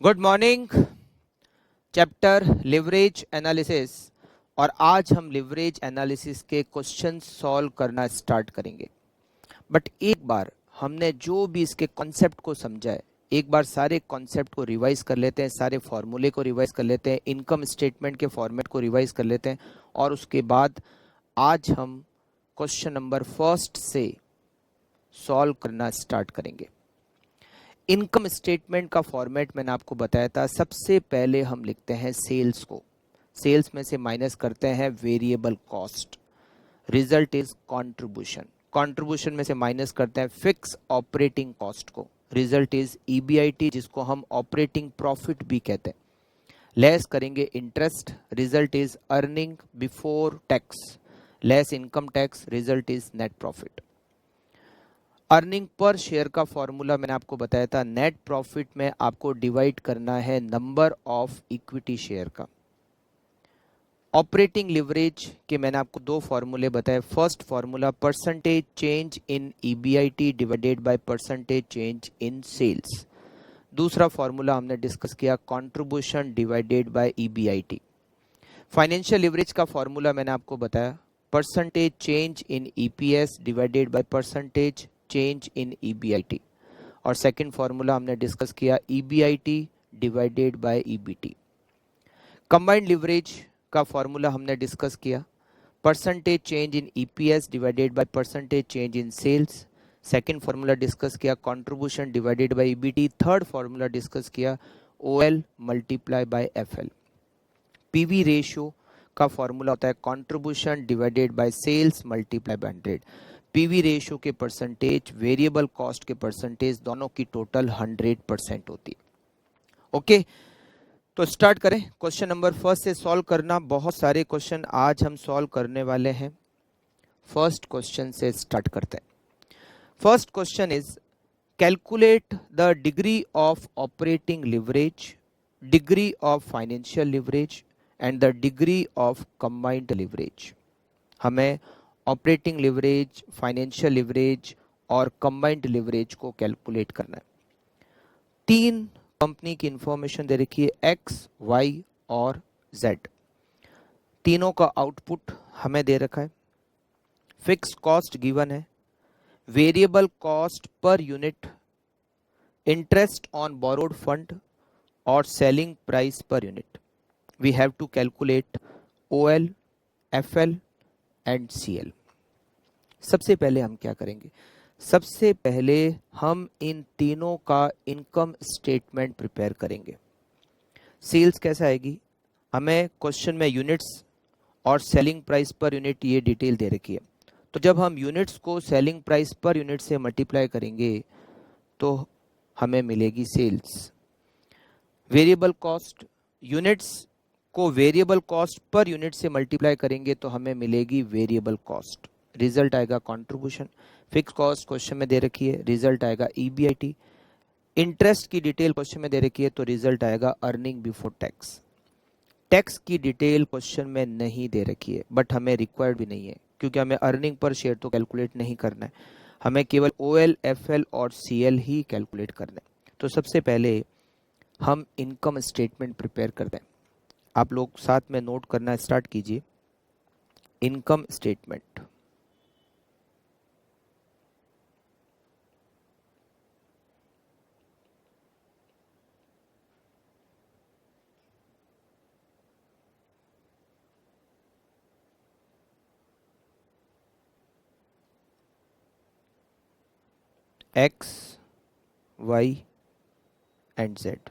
Good morning. Chapter leverage analysis. और आज हम लिवरेज एनालिसिस के क्वेश्चन सॉल्व करना स्टार्ट करेंगे। बट एक बार हमने जो भी इसके कॉन्सेप्ट को समझा है, एक बार सारे कॉन्सेप्ट को रिवाइज कर लेते हैं, सारे फॉर्मूले को रिवाइज कर लेते हैं, इनकम स्टेटमेंट के फॉर्मेट को रिवाइज कर लेते हैं और उसके बाद आज हम क्वेश्चन नंबर फर्स्ट से सॉल्व करना स्टार्ट करेंगे। इनकम स्टेटमेंट का फॉर्मेट मैंने आपको बताया था। सबसे पहले हम लिखते हैं सेल्स को, सेल्स में से माइनस करते हैं variable cost, result is contribution. Contribution में से माइनस करते हैं फिक्स ऑपरेटिंग कॉस्ट को, रिजल्ट इज ईबीआईटी, जिसको हम ऑपरेटिंग प्रॉफिट भी कहते हैं। लेस करेंगे interest, result is earning before tax, less income tax, result is net profit. Earning per share का फॉर्मूला मैंने आपको बताया था, नेट प्रॉफिट में आपको डिवाइड करना है नंबर ऑफ इक्विटी शेयर का। ऑपरेटिंग लिवरेज के मैंने आपको दो फॉर्मूले बताए। First formula percentage change in EBIT divided by percentage change in sales. दूसरा फॉर्मूला हमने डिस्कस किया contribution divided by EBIT. Financial leverage का फॉर्मूला मैंने आपको बताया, percentage change in EPS divided by percentage change in EBIT. और second formula हमने discuss किया EBIT divided by EBT. Combined leverage का फॉर्मूला हमने डिस्कस किया, percentage change in EPS divided by percentage change in sales. Second formula discuss किया contribution divided by EBT. Third formula discuss किया OL multiply by FL. PV ratio का formula होता है contribution divided by sales multiply by 100। PV ratio के percentage, variable cost के percentage, दोनों की total 100% होती है। ओके, तो स्टार्ट करें क्वेश्चन नंबर फर्स्ट से सॉल्व करना। बहुत सारे क्वेश्चन आज हम सॉल्व करने वाले हैं। फर्स्ट क्वेश्चन से स्टार्ट करते हैं। First question is calculate the degree of operating leverage, degree of financial leverage and the degree of combined leverage. हमें ऑपरेटिंग लिवरेज, फाइनेंशियल लिवरेज और कंबाइंड लिवरेज को कैलकुलेट करना है। तीन कंपनी की इंफॉर्मेशन दे रखी है, एक्स, वाई और जेड। तीनों का आउटपुट हमें दे रखा है। फिक्स कॉस्ट गिवन है, variable cost per unit, interest on borrowed fund और selling price per unit. We have to calculate OL, FL and CL. सबसे पहले हम क्या करेंगे, सबसे पहले हम इन तीनों का इनकम स्टेटमेंट प्रिपेयर करेंगे। सेल्स कैसा आएगी, हमें क्वेश्चन में यूनिट्स और सेलिंग प्राइस पर यूनिट ये डिटेल दे रखी है। तो जब हम यूनिट्स को सेलिंग प्राइस पर यूनिट से मल्टीप्लाई करेंगे तो हमें मिलेगी सेल्स। वेरिएबल कॉस्ट, यूनिट्स को वेरिएबल कॉस्ट पर यूनिट से मल्टीप्लाई करेंगे तो हमें मिलेगी वेरिएबल कॉस्ट, रिजल्ट आएगा कंट्रीब्यूशन। फिक्स कॉस्ट क्वेश्चन में दे रखी है, रिजल्ट आएगा ईबीआईटी। इंटरेस्ट की डिटेल क्वेश्चन में दे रखी है तो रिजल्ट आएगा अर्निंग बिफोर टैक्स। टैक्स की डिटेल क्वेश्चन में नहीं दे रखी है, बट हमें रिक्वायर्ड भी नहीं है क्योंकि हमें अर्निंग पर शेयर तो कैलकुलेट नहीं करना है, हमें केवल ओएल, एफएल और सीएल ही कैलकुलेट करना है। तो सबसे पहले हम इनकम स्टेटमेंट प्रिपेयर कर दें। आप लोग साथ में नोट करना स्टार्ट कीजिए। Income statement, X, Y and Z.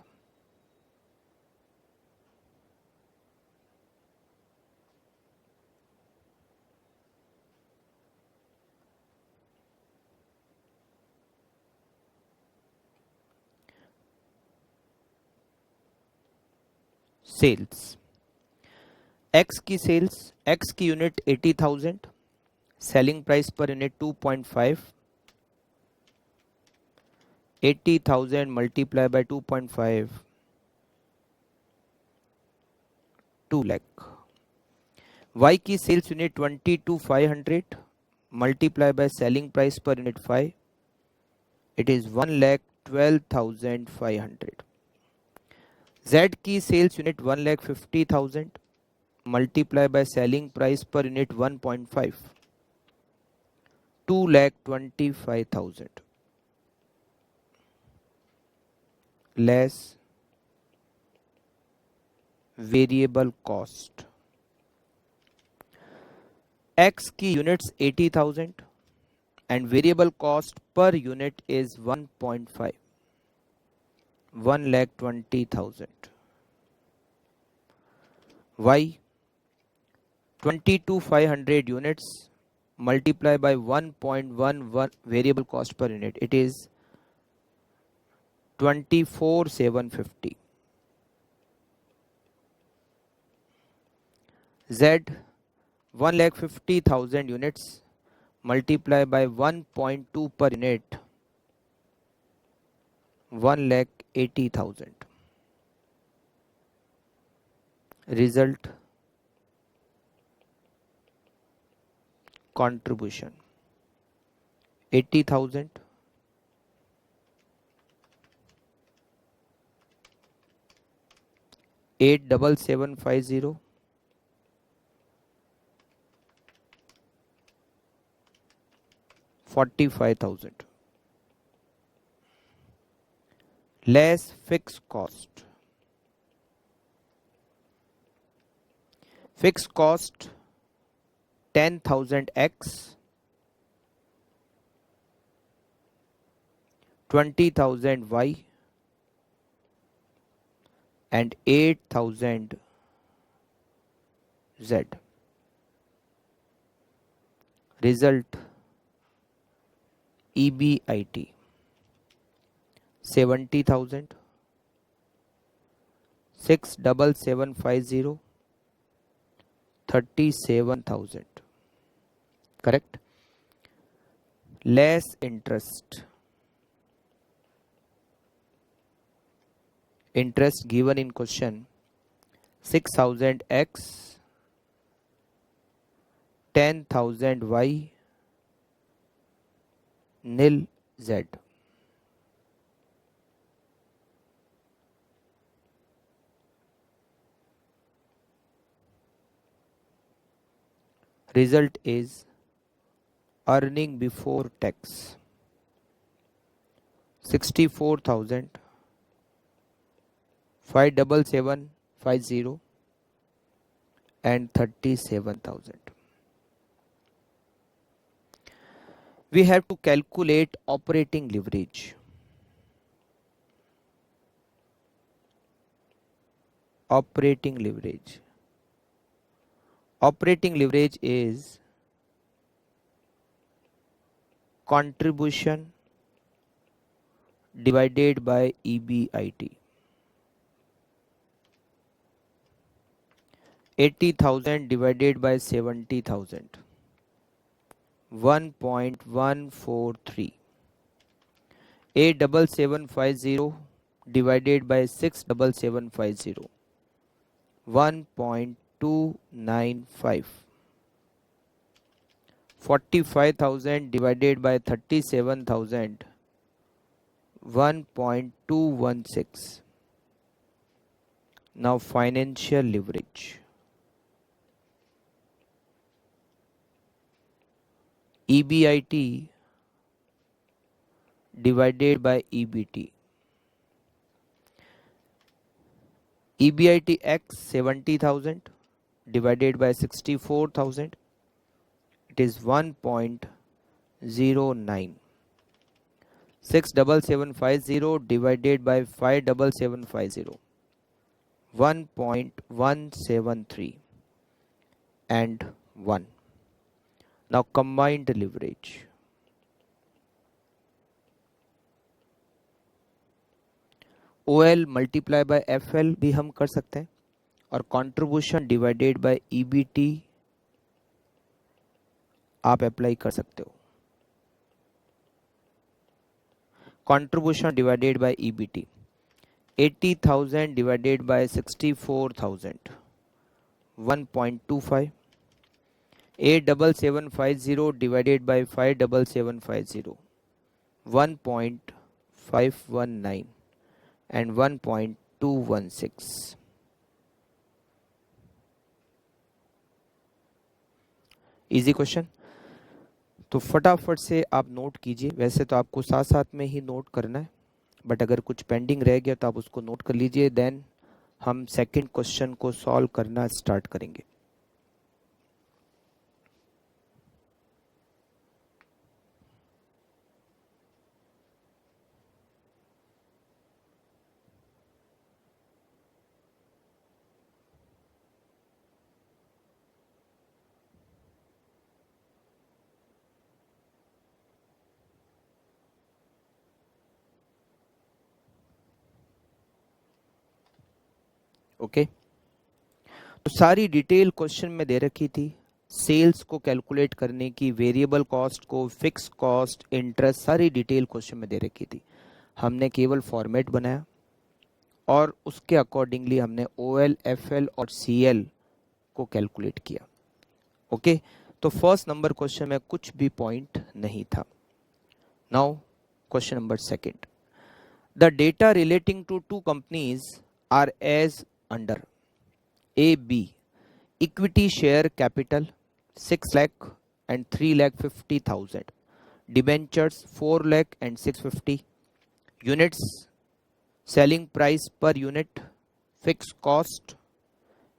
Sales, X की सेल्स, एक्स की unit 80,000, selling price per unit 2.5, 80,000 multiply by 2.5, 2 lakh. Y की sales unit 22,500 multiply by selling price per unit 5, it is 1,12,500। Z की sales unit 1,50,000 multiply by selling price per unit 1.5, 2,25,000 less variable cost. X की units 80,000 and variable cost per unit is 1.5, 1,20,000. Y 22,500 units multiply by 1.11 variable cost per unit. It is 24,750. Z 1,50,000 units multiply by 1.2 per unit, 1,80,000. Result contribution 80,000 87750 45,000 less fixed cost. Fixed cost 10,000 X, 20,000 Y and 8,000 Z. Result EBIT 70,000 67750 37,000. Correct. Less interest. Interest given in question 6,000 X, 10,000 Y, nil Z. Result is earning before tax 64,000 57750 and 37,000. We have to calculate operating leverage. Operating leverage. Operating leverage is contribution divided by EBIT. 80,000 divided by 70,000. 1.143. 87750 divided by 67750. 1.295. 45,000 divided by 37,000. 1.216. Now financial leverage. EBIT divided by EBT. EBIT X 70,000 divided by 64,000. It is 1.09. 67750 divided by 57750. 1.173 and 1. Now combined leverage. OL multiply by FL भी हम कर सकते हैं और contribution divided bye EBT आप apply कर सकते हो. Contribution divided bye EBT 80,000 divided by 64,000. 1.25. 87750 divided by 57750. 1.519 and 1.2 8216। Easy question, तो फटाफट से आप नोट कीजिए। वैसे तो आपको साथ साथ में ही नोट करना है, बट अगर कुछ पेंडिंग रह गया तो आप उसको नोट कर लीजिए। देन हम सेकंड क्वेश्चन को सॉल्व करना स्टार्ट करेंगे। ओके, तो सारी डिटेल क्वेश्चन में दे रखी थी। सेल्स को कैलकुलेट करने की, वेरिएबल कॉस्ट को, फिक्स कॉस्ट, इंटरेस्ट, सारी डिटेल क्वेश्चन में दे रखी थी। हमने केवल फॉर्मेट बनाया और उसके अकॉर्डिंगली हमने OL, FL और CL को कैलकुलेट किया। ओके, तो फर्स्ट नंबर क्वेश्चन में कुछ भी पॉइंट नहीं था। Now question number second, the data relating to two companies are as under. A, B, equity share capital 6 lakh and 3 lakh 50,000, debentures 4 lakh and 650, units, selling price per unit, fixed cost,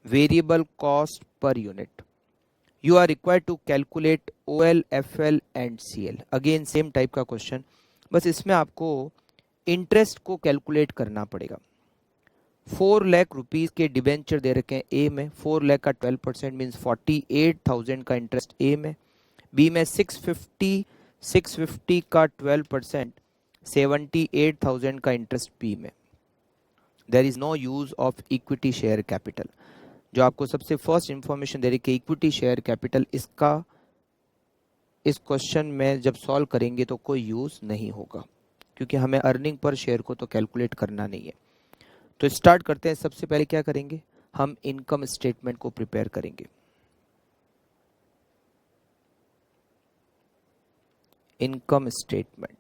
variable cost per unit. You are required to calculate OL, FL and CL. Again same type का question, बस इसमें आपको interest को calculate करना पड़ेगा। 4 lakh rupees के debenture दे रखे हैं ए में, 4 लाख का 12% मीन्स 48,000 का इंटरेस्ट ए में। बी में 650 का 12% 78,000 का इंटरेस्ट बी में। There is no use of equity share capital. जो आपको सबसे फर्स्ट इंफॉर्मेशन दे रही है इक्विटी शेयर कैपिटल, इसका इस क्वेश्चन में जब सॉल्व करेंगे तो कोई यूज नहीं होगा, क्योंकि हमें अर्निंग पर शेयर को तो कैलकुलेट करना नहीं है। तो स्टार्ट करते हैं। सबसे पहले क्या करेंगे, हम इनकम स्टेटमेंट को प्रिपेयर करेंगे। इनकम स्टेटमेंट,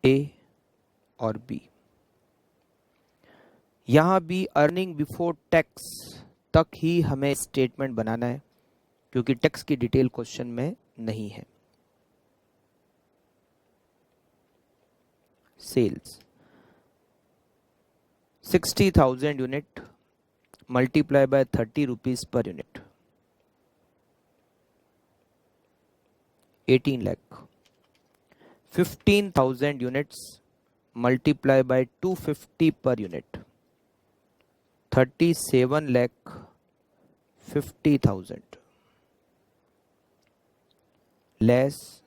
ए और बी। यहां भी अर्निंग बिफोर टैक्स तक ही हमें स्टेटमेंट बनाना है, क्योंकि टैक्स की डिटेल क्वेश्चन में नहीं है। Sales 60,000 unit multiply by 30 rupees per unit, 18 lakh. 15,000 units multiply by 250 per unit, 37 lakh 50,000 less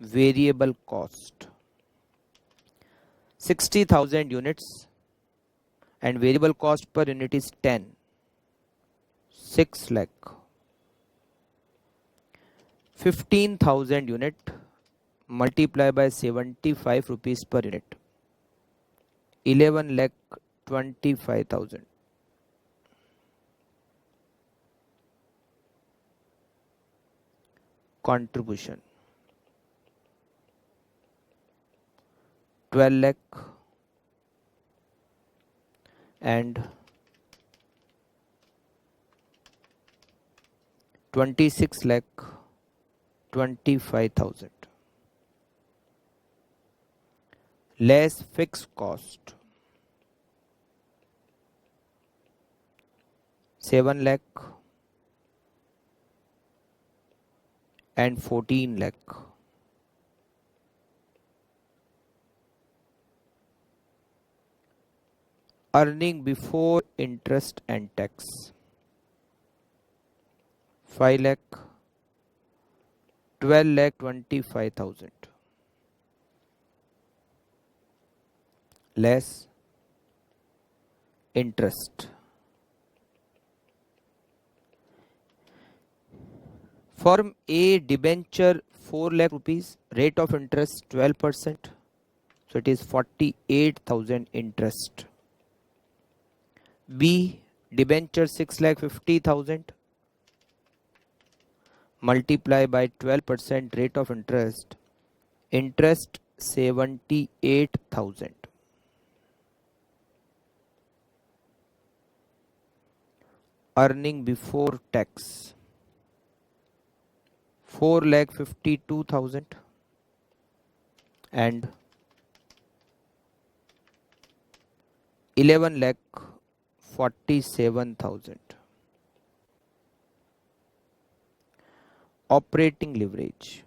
variable cost। 60,000 units and variable cost per unit is 10, 6 lakh। 15,000 unit multiply by 75 rupees per unit, 11 lakh 25,000। contribution 12 lakh and 26 lakh 25,000 less fixed cost 7 lakh and 14 lakh। Earning before interest and tax 5 lakh 12 lakh 25,000 less interest। Form A debenture 4 lakh rupees, rate of interest 12%, so it is 48,000 interest. B, debenture 6,50,000, multiply by 12% rate of interest, interest 78,000. Earning before tax 4,52,000 and 11,47,000. Operating leverage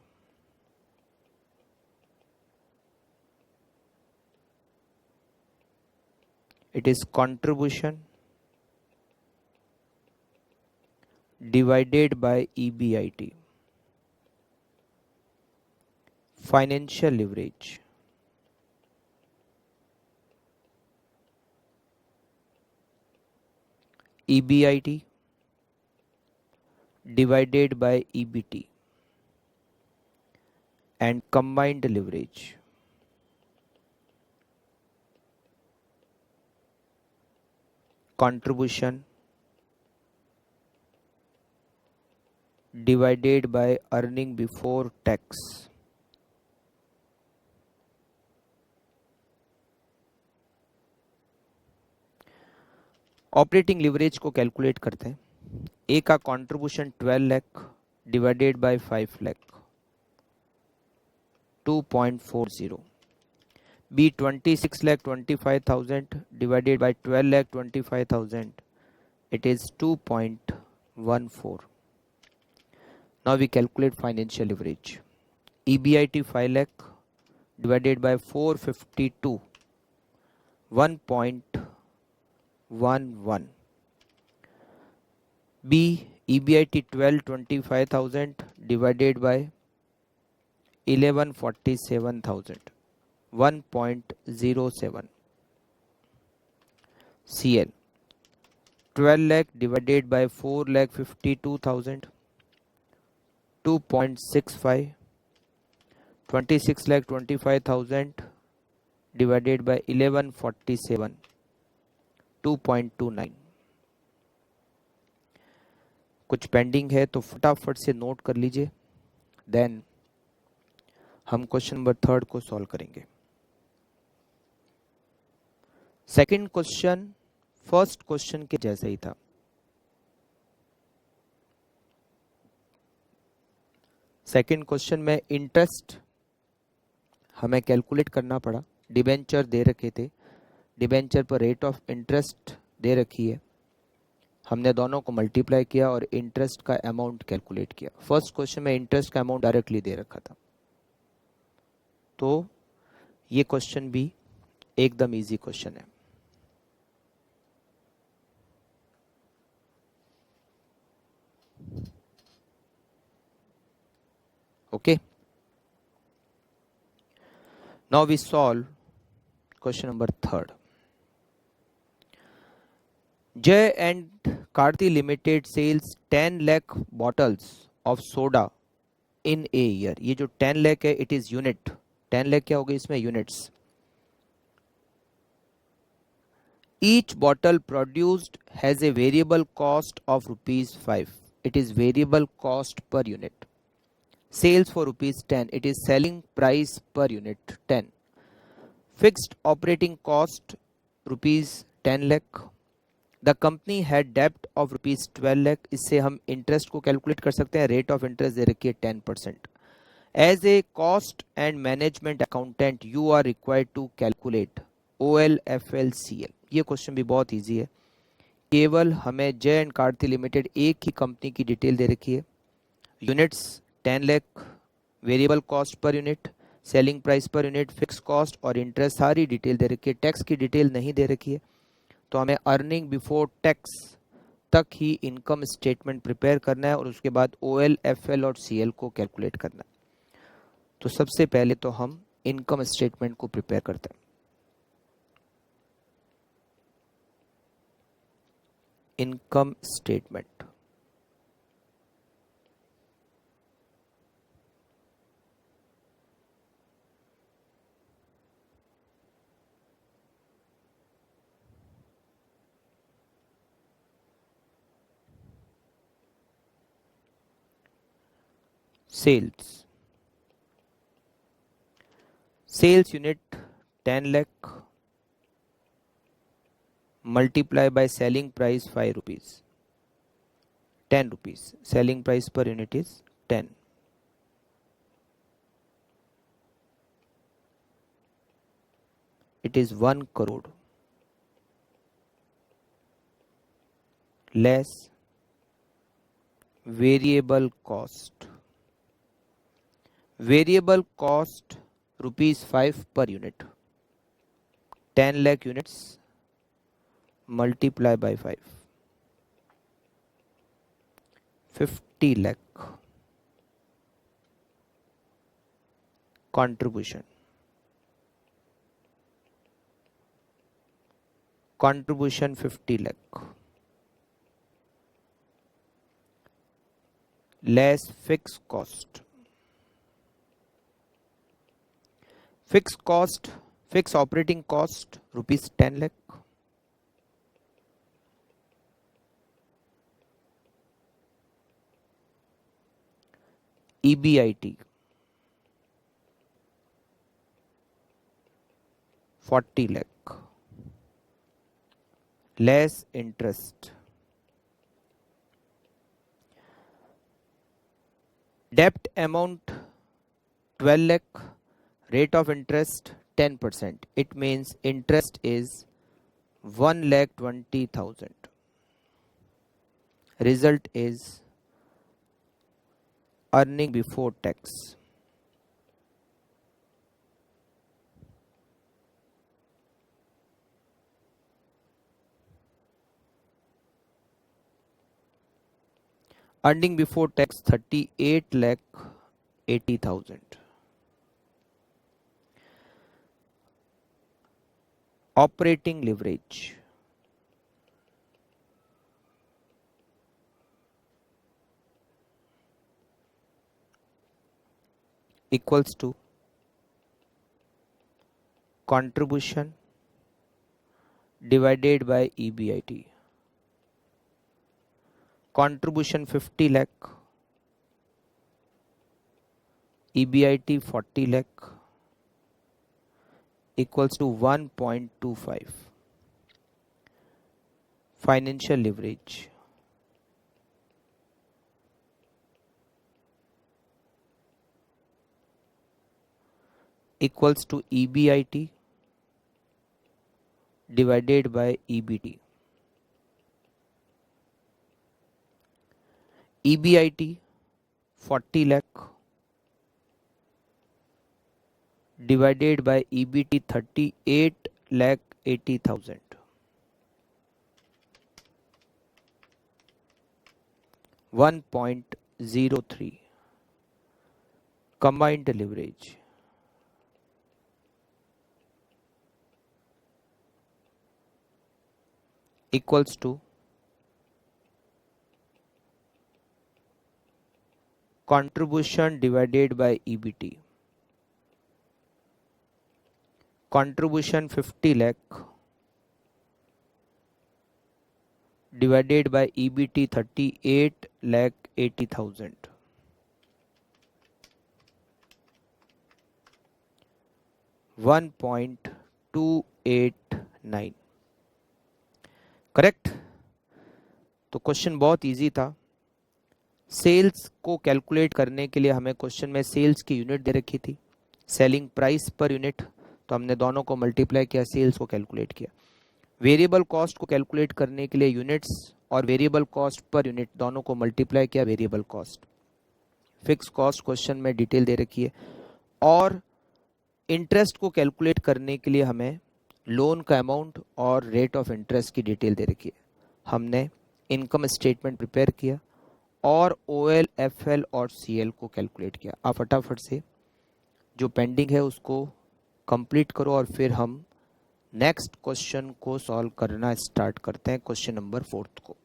it is contribution divided by EBIT. Financial leverage EBIT divided by EBT. And combined leverage contribution divided by earning before tax. Operating leverage को calculate करते हैं. A का contribution 12 lakh divided by 5 lakh 2.40. B 26,25,000 divided by 12,25,000, it is 2.14. Now we calculate financial leverage. EBIT 5 lakh divided by 452, 1.11. B, EBIT 12,25,000 divided by 11,47,000, 1.07. CL 12 lakh divided by 4,52,000, 2.65. 26,25,000 divided by 11,47, 2.29. कुछ pending है तो फटाफट से note कर लीजिए, देन हम question number 3 को solve करेंगे. सेकंड क्वेश्चन फर्स्ट क्वेश्चन के जैसा ही था. सेकंड क्वेश्चन में इंटरेस्ट हमें कैलकुलेट करना पड़ा. डिबेंचर दे रखे थे, डिबेंचर पर रेट ऑफ इंटरेस्ट दे रखी है, हमने दोनों को मल्टीप्लाई किया और इंटरेस्ट का अमाउंट कैलकुलेट किया. फर्स्ट क्वेश्चन में इंटरेस्ट का अमाउंट डायरेक्टली दे रखा था, तो ये क्वेश्चन भी एकदम इजी क्वेश्चन है. Okay, now we solve question number 3. Jay and Karti Limited sells 10 lakh bottles of soda in a year. ये जो 10 lakh है, it is unit. 10 lakh क्या होगा इसमें? units. Each bottle produced has a variable cost of rupees 5. It is variable cost per unit. Sales for rupees 10. It is selling price per unit 10. Fixed operating cost rupees 10 lakh. The company had debt of rupees 12 lakh. इससे हम interest को calculate कर सकते हैं. Rate of interest दे रखी है 10%. As a cost and management accountant, you are required to calculate OLFLCL. ये question भी बहुत इजी है. केवल हमें जय एंड कार्ती लिमिटेड एक ही कंपनी की डिटेल दे रखी है. Units 10 lakh, variable cost per unit, selling price per unit, fix cost और इंटरेस्ट सारी डिटेल दे रखी है. टैक्स की डिटेल नहीं दे रखी है, तो हमें अर्निंग बिफोर टैक्स तक ही इनकम स्टेटमेंट प्रिपेयर करना है और उसके बाद OLFL और CL को कैलकुलेट करना है. तो सबसे पहले तो हम इनकम स्टेटमेंट को प्रिपेयर करते हैं. Income statement Sales. Sales unit 10 lakh multiply by selling price 5 rupees. 10 rupees. Selling price per unit is 10. It is 1 crore. Less variable cost. Variable cost rupees 5 per unit. 10 lakh units multiply by 5. 50 lakh. Contribution. Contribution 50 lakh. Less fixed cost. Fixed cost, fixed operating cost rupees 10 lakh. EBIT 40 lakh. Less interest. Debt amount 12 lakh. Rate of interest 10%. It means interest is 1,20,000. Result is earning before tax. Earning before tax 38 lakh 80,000. Operating leverage. Equals to contribution divided by EBIT. Contribution 50 lakh. EBIT 40 lakh equals to 1.25. Financial leverage. Equals to EBIT divided by EBT. EBIT 40 lakh divided by EBT 38 lakh 80,000. 1.03. Combined leverage. Equals to contribution divided by EBT. Contribution 50 lakh divided by EBT 38 lakh 80,000. 1.289. Correct. तो question बहुत easy था। Sales को calculate करने के लिए हमें question में sales की यूनिट दे रखी थी, सेलिंग प्राइस पर यूनिट, तो हमने दोनों को मल्टीप्लाई किया, सेल्स को कैलकुलेट किया। वेरिएबल कॉस्ट को कैलकुलेट करने के लिए यूनिट्स और वेरिएबल कॉस्ट पर यूनिट दोनों को मल्टीप्लाई किया, variable cost. Fix cost question में डिटेल दे रखी है। और इंटरेस्ट को कैलकुलेट करने के लिए हमें लोन का अमाउंट और रेट ऑफ इंटरेस्ट की डिटेल दे रखी है। हमने इनकम स्टेटमेंट प्रिपेयर किया और OL, FL और CL को कैलकुलेट किया। आप फटाफट से जो पेंडिंग है उसको कंप्लीट करो और फिर हम नेक्स्ट क्वेश्चन को सॉल्व करना स्टार्ट करते हैं, क्वेश्चन नंबर 4 को।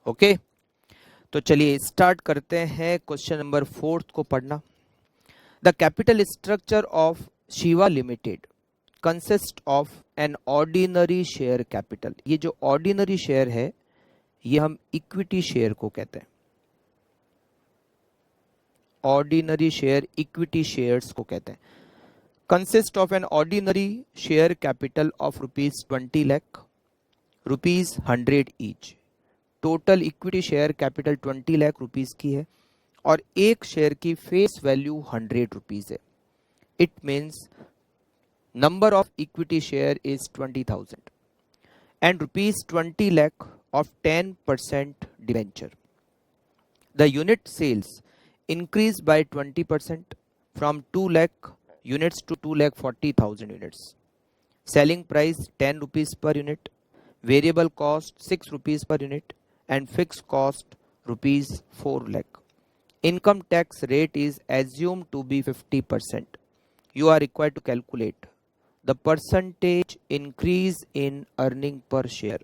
ओके, तो चलिए स्टार्ट करते हैं क्वेश्चन नंबर 4 को पढ़ना। The capital structure of Shiva limited consist of an ordinary share capital. ये जो ऑर्डिनरी शेयर है ये हम इक्विटी शेयर को कहते हैं। ऑर्डिनरी शेयर इक्विटी शेयर्स को कहते हैं। Consist of an ordinary share capital of ₹20 lakh, ₹100 each. Total equity share capital 20 lakh rupees की है और एक शेयर की फेस वैल्यू 100 रुपीज है। It means number of equity share is 20,000 and ₹20 lakh of 10% debenture. The unit sales increased by 20% from 2 lakh units to 2,40,000 units. Selling price 10 rupees per unit, variable cost 6 rupees per unit and fixed cost rupees 4 lakh. Income tax rate is assumed to be 50%. You are required to calculate the percentage increase in earning per share.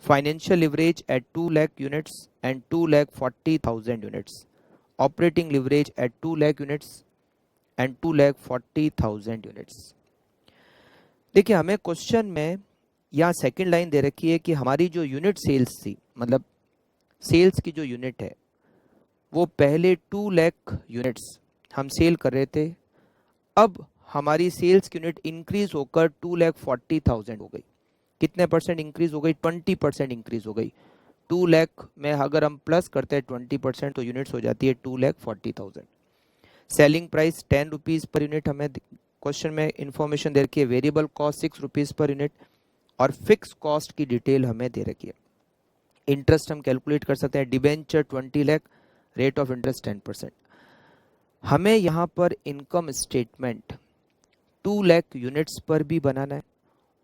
Financial leverage at 2 lakh units and 2,40,000 units. Operating leverage at 2 lakh units and 2,40,000 units. देखिए हमें question में यहाँ second line दे रखी है कि हमारी जो unit sales थी, मतलब सेल्स की जो यूनिट है वो पहले 2 लाख यूनिट्स हम सेल कर रहे थे। अब हमारी सेल्स की यूनिट इंक्रीज होकर 2,40,000 हो गई। कितने परसेंट इंक्रीज हो गई? 20% इंक्रीज हो गई। 2 लाख में अगर हम प्लस करते हैं 20% तो यूनिट्स हो जाती है 2,40,000। Selling price 10 rupees per unit हमें क्वेश्चन में इंफॉर्मेशन दे रखी है। Variable cost 6 rupees per unit और फिक्स कॉस्ट की डिटेल हमें दे रखी है। इंटरेस्ट हम कैलकुलेट कर सकते हैं। Debenture 20 lakh, rate of interest 10%। हमें यहाँ पर इनकम स्टेटमेंट 2 लाख यूनिट्स पर भी बनाना है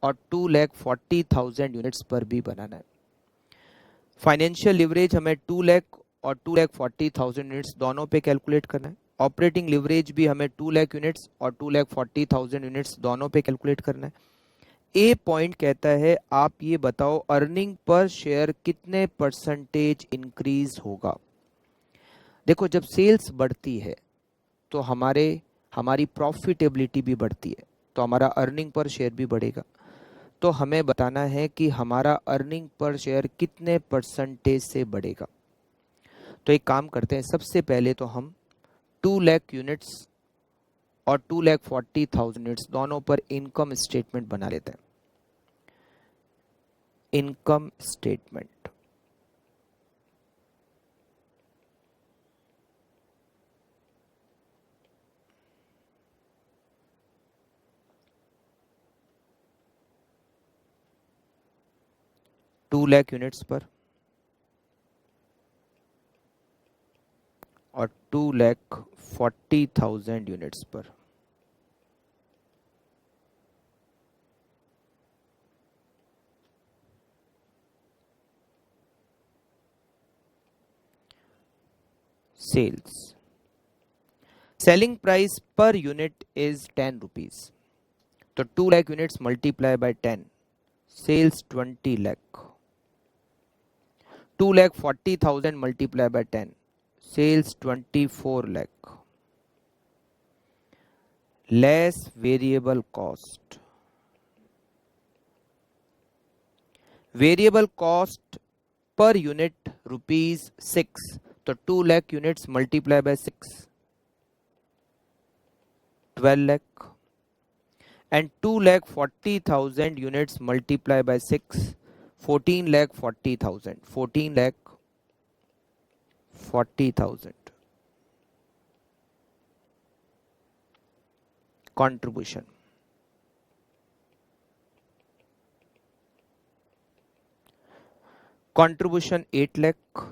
और 2,40,000 यूनिट्स पर भी बनाना है। फाइनेंशियल लिवरेज हमें 2 लाख और 2,40,000 यूनिट्स दोनों पे कैलकुलेट करना है। ऑपरेटिंग लिवरेज भी हमें 2 लाख यूनिट्स और 2,40,000 यूनिट्स दोनों पे कैलकुलेट करना है। ए पॉइंट कहता है आप ये बताओ अर्निंग पर शेयर कितने परसेंटेज इंक्रीज होगा। देखो जब सेल्स बढ़ती है तो हमारी प्रॉफिटेबिलिटी भी बढ़ती है, तो हमारा अर्निंग पर शेयर भी बढ़ेगा। तो हमें बताना है कि हमारा अर्निंग पर शेयर कितने परसेंटेज से बढ़ेगा। तो एक काम करते हैं, सबसे पहले तो हम 2 लाख यूनिट्स और 2,40,000 यूनिट्स दोनों पर इनकम स्टेटमेंट बना लेते हैं। Income statement two lakh units पर और 2,40,000 यूनिट्स पर। Sales selling price per unit is 10 rupees. तो 2 lakh units multiply by 10, sales 20 lakh. 2,40,000 multiplied by 10, sales 24 lakh. Less variable cost. Variable cost per unit ₹6. तो 2 lakh units multiplied by 6, 12 lakh. And 2,40,000 units multiplied by 6, 14,40,000. 14,40,000 contribution. Contribution 8 lakh,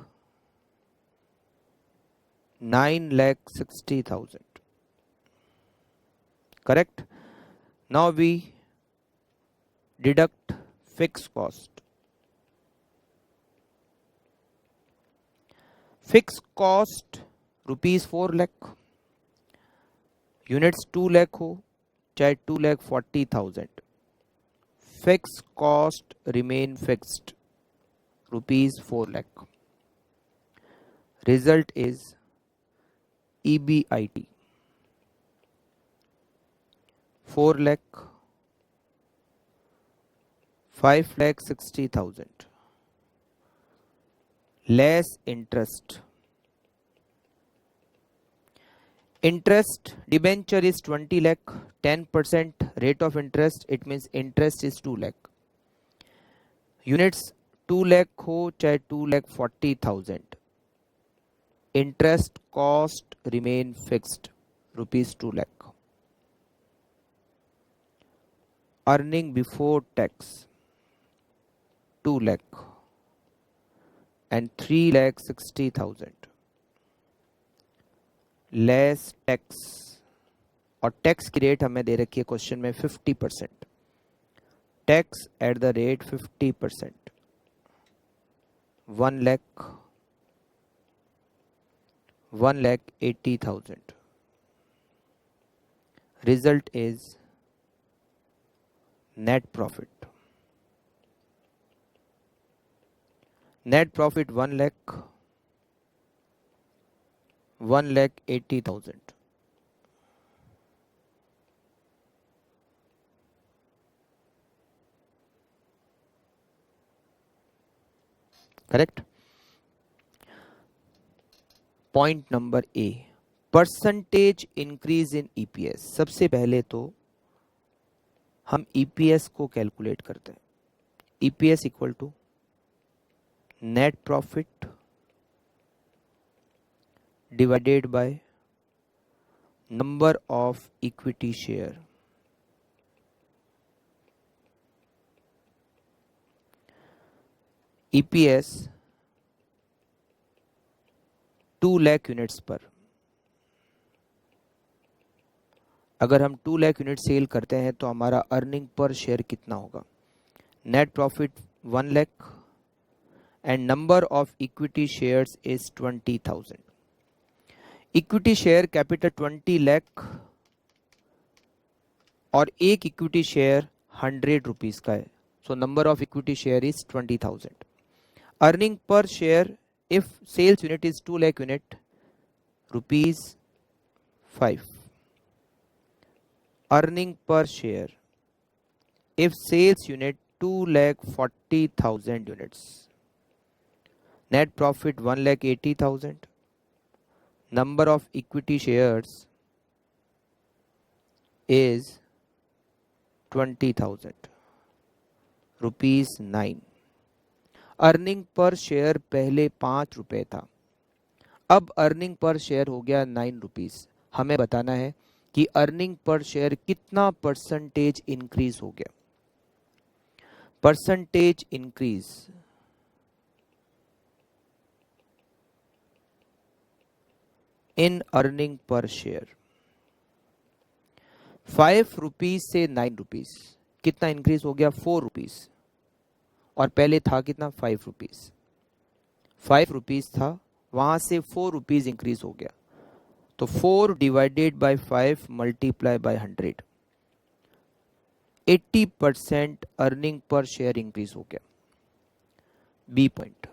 9,60,000. Correct? Now we deduct fixed cost. Fixed cost ₹4 lakh, units 2 lakh हो चाहे 2,40,000, fix cost remain fixed ₹4 lakh. Result is EBIT 4 lakh 5,60,000 less interest. Interest debenture is 20 lakh, 10% rate of interest, it means interest is 2 lakh. Units 2 lakh हो चाहे 2,40,000, interest cost remain fixed rupees 2 lakh. Earning before tax 2 lakh and 3,60,000 less tax, और tax की rate हमें दे रखी है question में 50%, tax at the rate 50%, 1,80,000. Result is net profit. Net profit 1,80,000. Correct? Point number A, percentage increase in EPS. सबसे पहले तो हम ईपीएस को कैलकुलेट करते हैं. EPS equal to net profit divided by number of equity share. EPS 2 lakh units पर, अगर हम 2 लाख यूनिट सेल करते हैं तो हमारा अर्निंग पर शेयर कितना होगा? Net profit 1 lakh and number of equity shares is 20,000. Equity share capital 20 lakh और एक इक्विटी शेयर 100 रुपीज का है, so number of equity share is 20,000. Earning per share if sales unit is 2 lakh unit, rupees 5. Earning per share if sales unit 2,40,000 units, net profit 1,80,000, number of equity shares is 20,000, rupees 9. Earning per share पहले 5 रुपए था, अब earning per share हो गया 9 rupees. हमें बताना है कि अर्निंग पर शेयर कितना परसेंटेज इंक्रीज हो गया. Percentage increase in earning per share 5 rupees से 9 रुपीज, कितना इंक्रीज हो गया? 4 रुपीज. और पहले था कितना? 5 रुपीज. 5 रुपीज था, वहां से 4 रुपीज इंक्रीज हो गया, तो 4 divided by 5 multiply by 100, 80% earning per share increase हो गया. बी पॉइंट,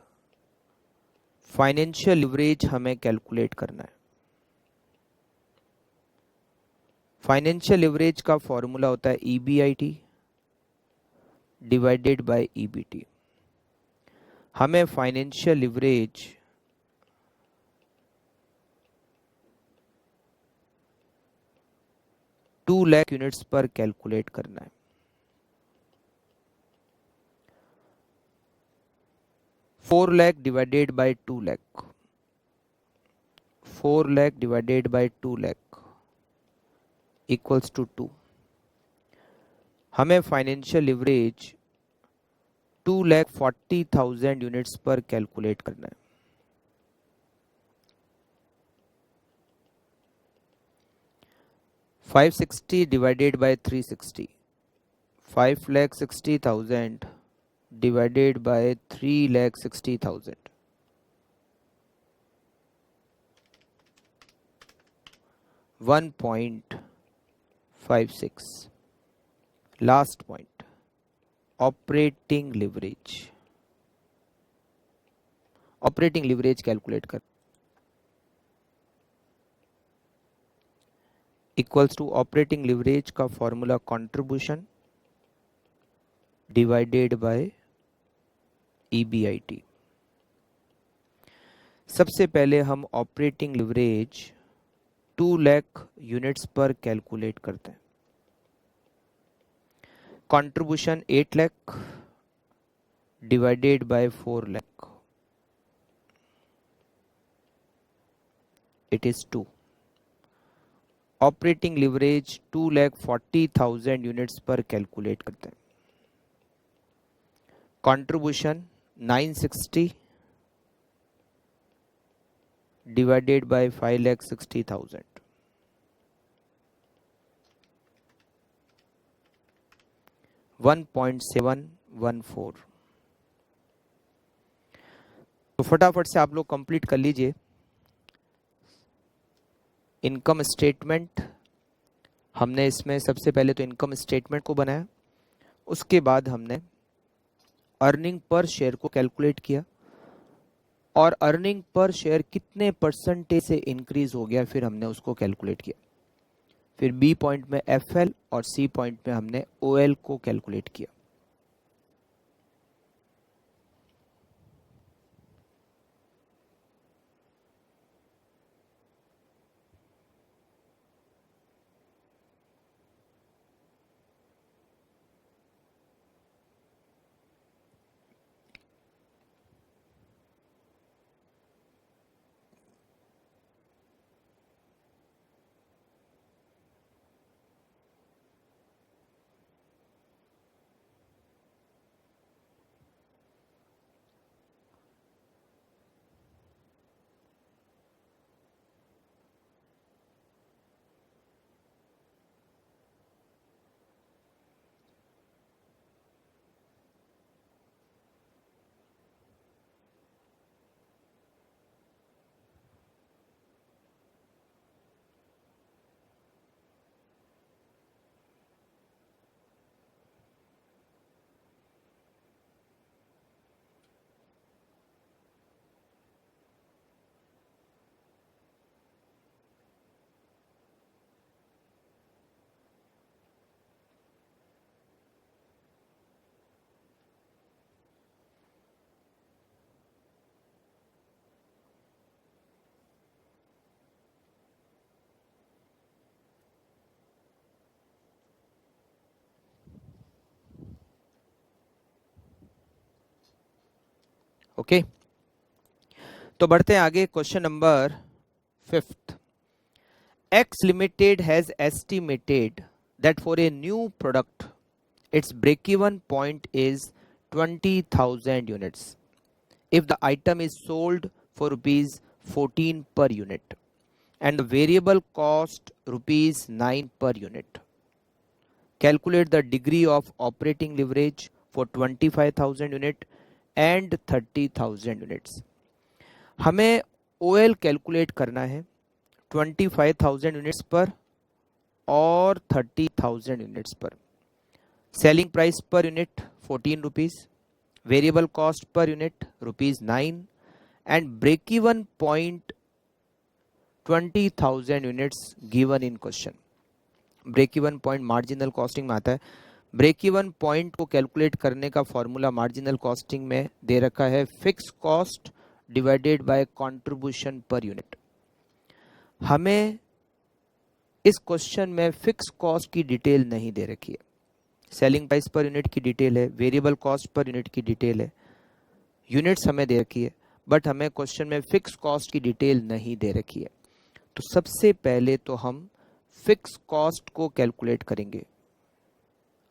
फाइनेंशियल लिवरेज हमें कैलकुलेट करना है. फाइनेंशियल लिवरेज का फॉर्मूला होता है ईबीआईटी डिवाइडेड बाय ईबीटी. हमें financial leverage two lakh units पर कैलकुलेट करना है. 4 lakh divided by 2 lakh, 4 lakh divided by 2 lakh equals to 2. हमें फाइनेंशियल लिवरेज 2,40,000 यूनिट्स पर कैलकुलेट करना है. $560 divided by 360, 5,60,000 divided by 3,60,000, 1.56. Last point, operating leverage. Operating leverage calculate कर इक्वल्स टू ऑपरेटिंग लिवरेज का formula contribution divided by EBIT। सबसे पहले हम ऑपरेटिंग लिवरेज 2 लाख यूनिट्स पर कैलकुलेट करते हैं। Contribution 8 lakh divided bye 4 lakh, it is 2। Operating leverage 2,40,000 units पर calculate करते हैं। Contribution 960 divided by 5,60,000, 1.714। तो फटाफट से आप लोग कंप्लीट कर लीजिए। इनकम स्टेटमेंट, हमने इसमें सबसे पहले तो इनकम स्टेटमेंट को बनाया, उसके बाद हमने अर्निंग पर शेयर को कैलकुलेट किया और अर्निंग पर शेयर कितने परसेंटेज से इंक्रीज हो गया फिर हमने उसको कैलकुलेट किया। फिर बी पॉइंट में FL और सी पॉइंट में हमने OL को कैलकुलेट किया। ओके, तो बढ़ते हैं आगे। Question number 5th। X Limited has estimated that for a new product its break-even point is 20,000 units if the item is sold for rupees 14 per unit and the variable cost rupees 9 per unit. Calculate the degree of operating leverage for 25,000 unit and 30,000 units। हमें OL calculate करना है 25,000 units पर और 30,000 units पर। Selling price per unit 14 rupees, variable cost per unit ₹9 and break even point 20,000 units given in question. Break even point marginal costing में आता है। Break even point को कैलकुलेट करने का फॉर्मूला मार्जिनल कॉस्टिंग में दे रखा है fix cost divided by contribution per unit. हमें इस क्वेश्चन में फिक्स कॉस्ट की डिटेल नहीं दे रखी है। सेलिंग प्राइस पर यूनिट की डिटेल है, वेरिएबल कॉस्ट पर यूनिट की डिटेल है, यूनिट्स हमें दे रखी है, बट हमें क्वेश्चन में फिक्स कॉस्ट की डिटेल नहीं दे रखी है। तो सबसे पहले तो हम फिक्स कॉस्ट को कैलकुलेट करेंगे।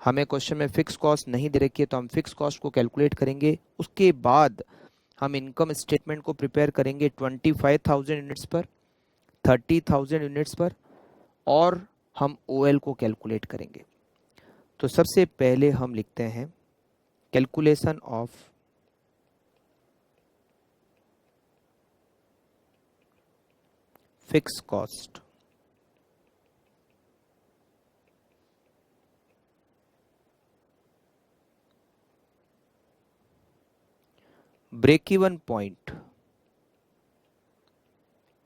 हमें क्वेश्चन में फिक्स कॉस्ट नहीं दे रखी है तो हम फिक्स कॉस्ट को कैलकुलेट करेंगे। उसके बाद हम इनकम स्टेटमेंट को प्रिपेयर करेंगे 25,000 यूनिट्स पर, 30,000 यूनिट्स पर, और हम OL को कैलकुलेट करेंगे। तो सबसे पहले हम लिखते हैं calculation of fix cost. Break even point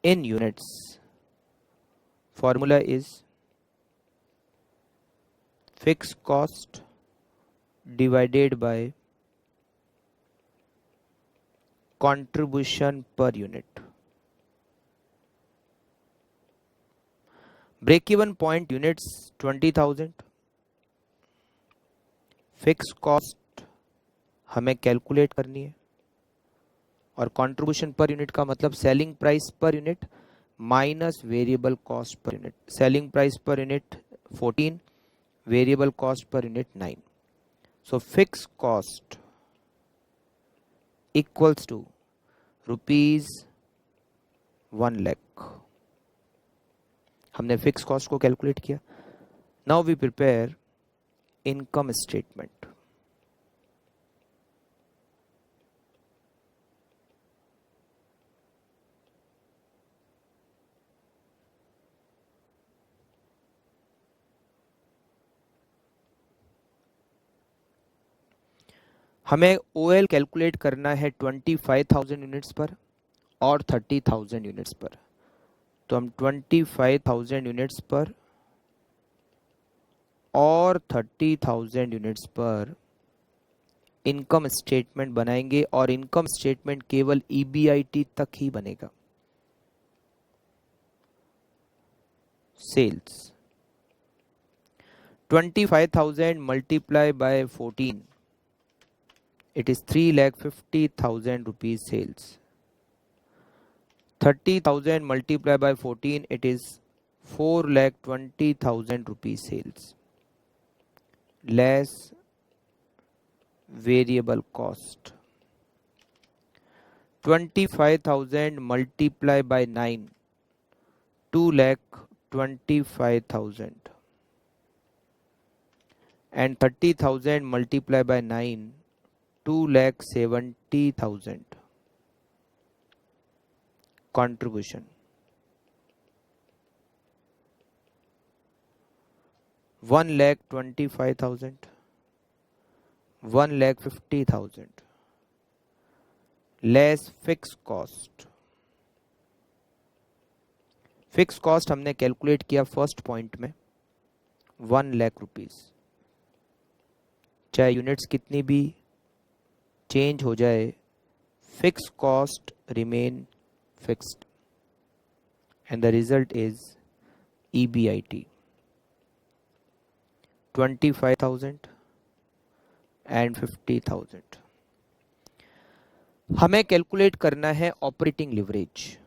in units, formula is fix cost divided by contribution per unit. Break even point units 20,000. Fix cost हमें कैलकुलेट करनी है और कंट्रीब्यूशन पर यूनिट का मतलब selling price per unit minus variable cost per unit. Selling price per unit 14, variable cost per unit 9. So fix cost equals to ₹1,00,000. हमने fix cost को calculate किया. Now we prepare income statement. हमें OL calculate करना है 25,000 units पर और 30,000 units पर. तो हम 25,000 यूनिट्स पर और 30,000 यूनिट्स पर इनकम स्टेटमेंट बनाएंगे और इनकम स्टेटमेंट केवल ईबीआईटी तक ही बनेगा. Sales 25,000 multiply by 14, it is 3,50,000 rupees sales. 30,000 multiplied by 14, it is 4,20,000 rupees sales. Less variable cost. 25,000 multiplied by 9, 2,25,000. And 30,000 multiplied by 9, 2,70,000. Contribution 1,25,000, 1,50,000. Less fix cost. Fix cost हमने calculate किया first point में 1,00,000 rupees. चाहे units कितनी भी change हो जाए, fix cost remain fixed and the result is EBIT 25,000 and 50,000. हमें calculate करना है ऑपरेटिंग लिवरेज.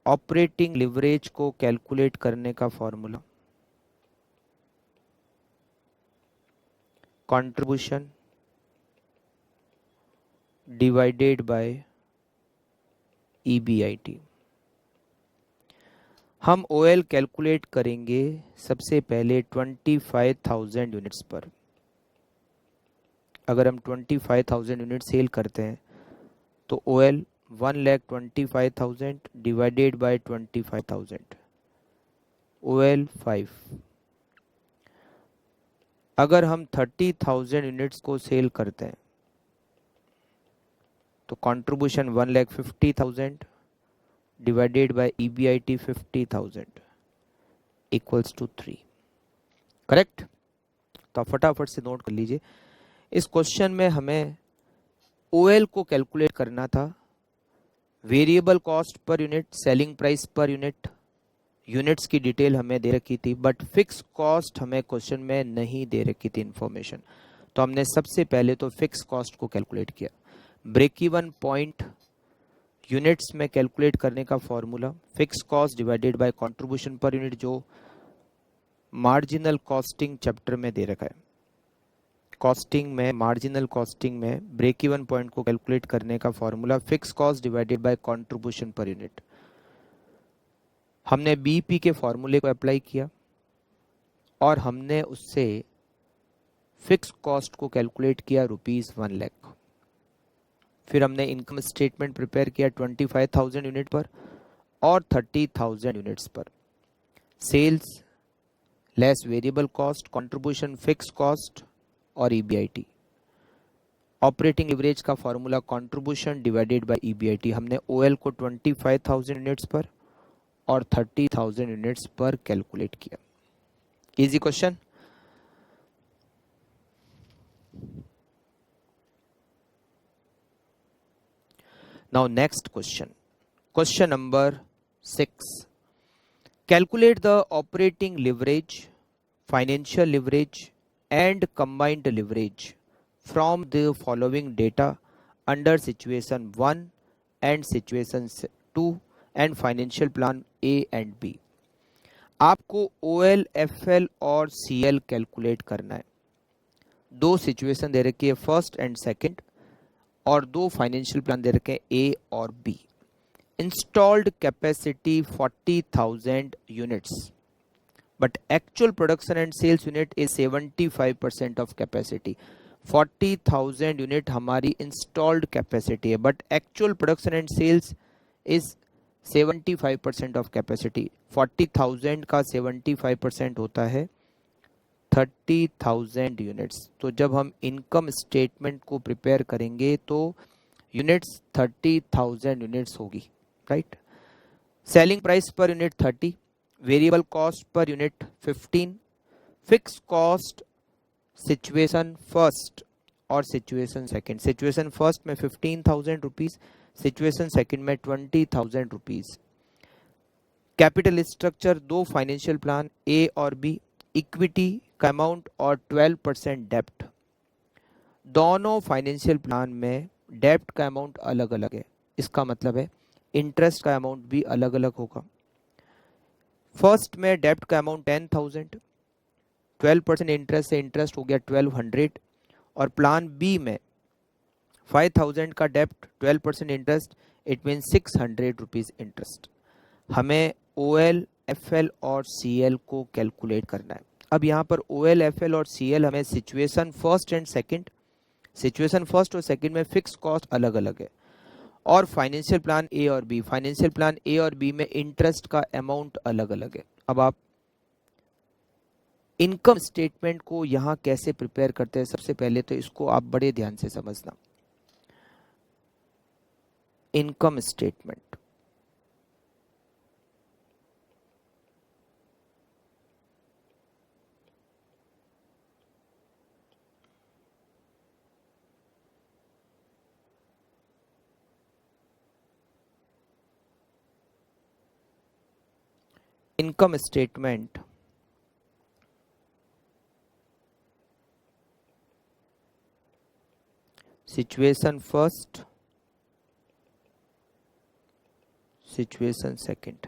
ऑपरेटिंग लिवरेज को कैलकुलेट करने का formula contribution divided by EBIT. हम ओएल कैलकुलेट करेंगे सबसे पहले 25,000 यूनिट्स पर. अगर हम 25,000 यूनिट सेल करते हैं तो ओएल 1,25,000 डिवाइडेड बाय 25,000, ओएल 5. अगर हम 30,000 यूनिट्स को सेल करते हैं तो contribution 1,50,000 divided by EBIT 50,000 equals to 3. Correct. तो आप फटाफट से नोट कर लीजिए. इस क्वेश्चन में हमें ओएल को कैलकुलेट करना था. Variable cost per unit, selling price per unit, units की डिटेल हमें दे रखी थी, बट फिक्स कॉस्ट हमें क्वेश्चन में नहीं दे रखी थी इंफॉर्मेशन. तो हमने सबसे पहले तो फिक्स कॉस्ट को कैलकुलेट किया. ब्रेक इवन पॉइंट यूनिट्स में कैलकुलेट करने का formula fix cost divided by contribution per unit, जो मार्जिनल कॉस्टिंग चैप्टर में दे रखा है. कॉस्टिंग में, मार्जिनल कॉस्टिंग में ब्रेक इवन पॉइंट को कैलकुलेट करने का formula fix cost divided by contribution per unit. हमने बीपी के फॉर्मूले को अप्लाई किया और हमने उससे फिक्स कॉस्ट को कैलकुलेट किया ₹1,00,000. फिर हमने इनकम स्टेटमेंट प्रिपेयर किया 25,000 यूनिट पर और 30,000 यूनिट्स पर. Sales less variable cost, contribution, fix cost और EBIT. ऑपरेटिंग लिवरेज का formula contribution divided by EBIT. हमने ओएल को 25,000 यूनिट्स पर और 30,000 यूनिट्स पर कैलकुलेट किया. Easy question. Now next question. Question number 6. Calculate the operating leverage, financial leverage and combined leverage from the following data under situation 1 and situation 2 and financial plan A and B. आपको OL, FL और CL calculate करना है. दो situation दे रखी है, first and second, और दो financial plan दे रखे हैं ए और B. Installed capacity 40,000 units, but actual production and sales unit is 75% of capacity. 40,000 unit हमारी इंस्टॉल्ड कैपेसिटी है, but actual production and sales is 75% of capacity. 40,000 का 75% होता है 30,000 यूनिट्स. तो जब हम इनकम स्टेटमेंट को प्रिपेयर करेंगे तो यूनिट्स 30,000 यूनिट्स होगी, right. Selling price per unit 30, variable cost per unit 15, fix cost situation first और सिचुएशन सेकंड. सिचुएशन फर्स्ट में 15,000 रुपीज, सिचुएशन सेकंड में 20,000 रुपीज. कैपिटल स्ट्रक्चर, दो फाइनेंशियल प्लान ए और B, equity का amount और 12% डेप्ट. दोनों financial plan में डेप्ट का अमाउंट अलग अलग है. इसका मतलब है इंटरेस्ट का अमाउंट भी अलग अलग होगा. फर्स्ट में डेप्ट का अमाउंट 10,000, 12% इंटरेस्ट से इंटरेस्ट हो गया 1,200. और प्लान बी में 5,000 का डेप्ट, 12% interest, it mean 600 rupees interest. हमें OL, FL और CL को कैलकुलेट करना है. अब यहाँ पर OL, FL और CL हमें situation first and second, situation first और सेकंड में फिक्स कॉस्ट अलग अलग है. और फाइनेंशियल प्लान ए और बी, फाइनेंशियल प्लान ए और बी में इंटरेस्ट का अमाउंट अलग अलग है. अब आप इनकम स्टेटमेंट को यहाँ कैसे प्रिपेयर करते हैं, सबसे पहले तो इसको आप बड़े ध्यान से समझना. Income statement, income statement situation first, situation second,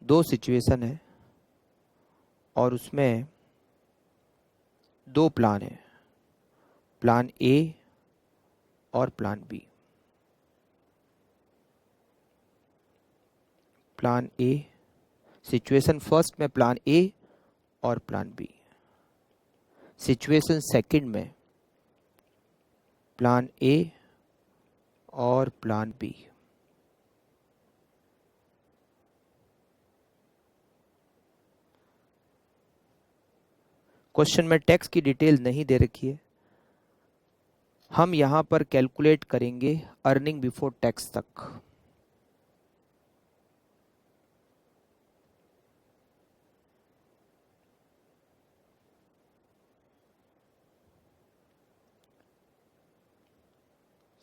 दो सिचुएशन है और उसमें दो प्लान है, प्लान ए और plan B. Plan A, situation first में प्लान ए और प्लान बी. सिचुएशन सेकंड में प्लान ए और प्लान बी. क्वेश्चन में टैक्स की डिटेल नहीं दे रखी है. हम यहां पर कैलकुलेट करेंगे अर्निंग बिफोर टैक्स तक.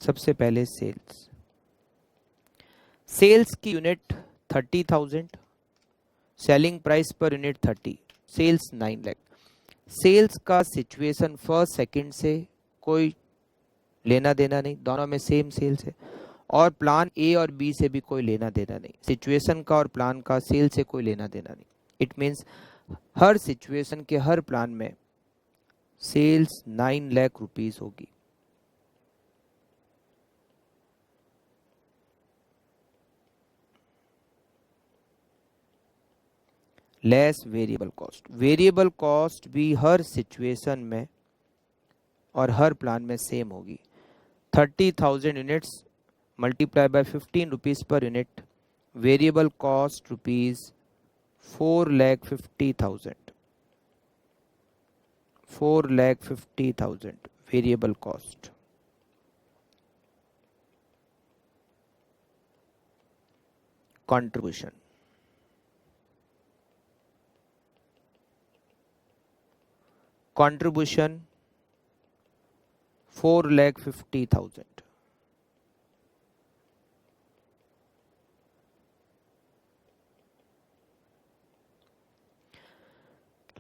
सबसे पहले सेल्स, सेल्स की unit 30,000, selling price per unit 30, sales 9 lakh. Sales का सिचुएशन फर्स्ट सेकंड से कोई लेना देना नहीं, दोनों में सेम सेल्स है. और प्लान ए और बी से भी कोई लेना देना नहीं. सिचुएशन का और प्लान का सेल से कोई लेना देना नहीं. इट मीन्स हर सिचुएशन के हर प्लान में सेल्स 9 लाख रुपीस होगी. Less variable cost. Variable cost भी हर सिचुएशन में और हर प्लान में सेम होगी. 30,000 units multiply bye 15 rupees per unit, variable cost rupees 4,50,000. 4,50,000 variable cost. Contribution, contribution 4,50,000.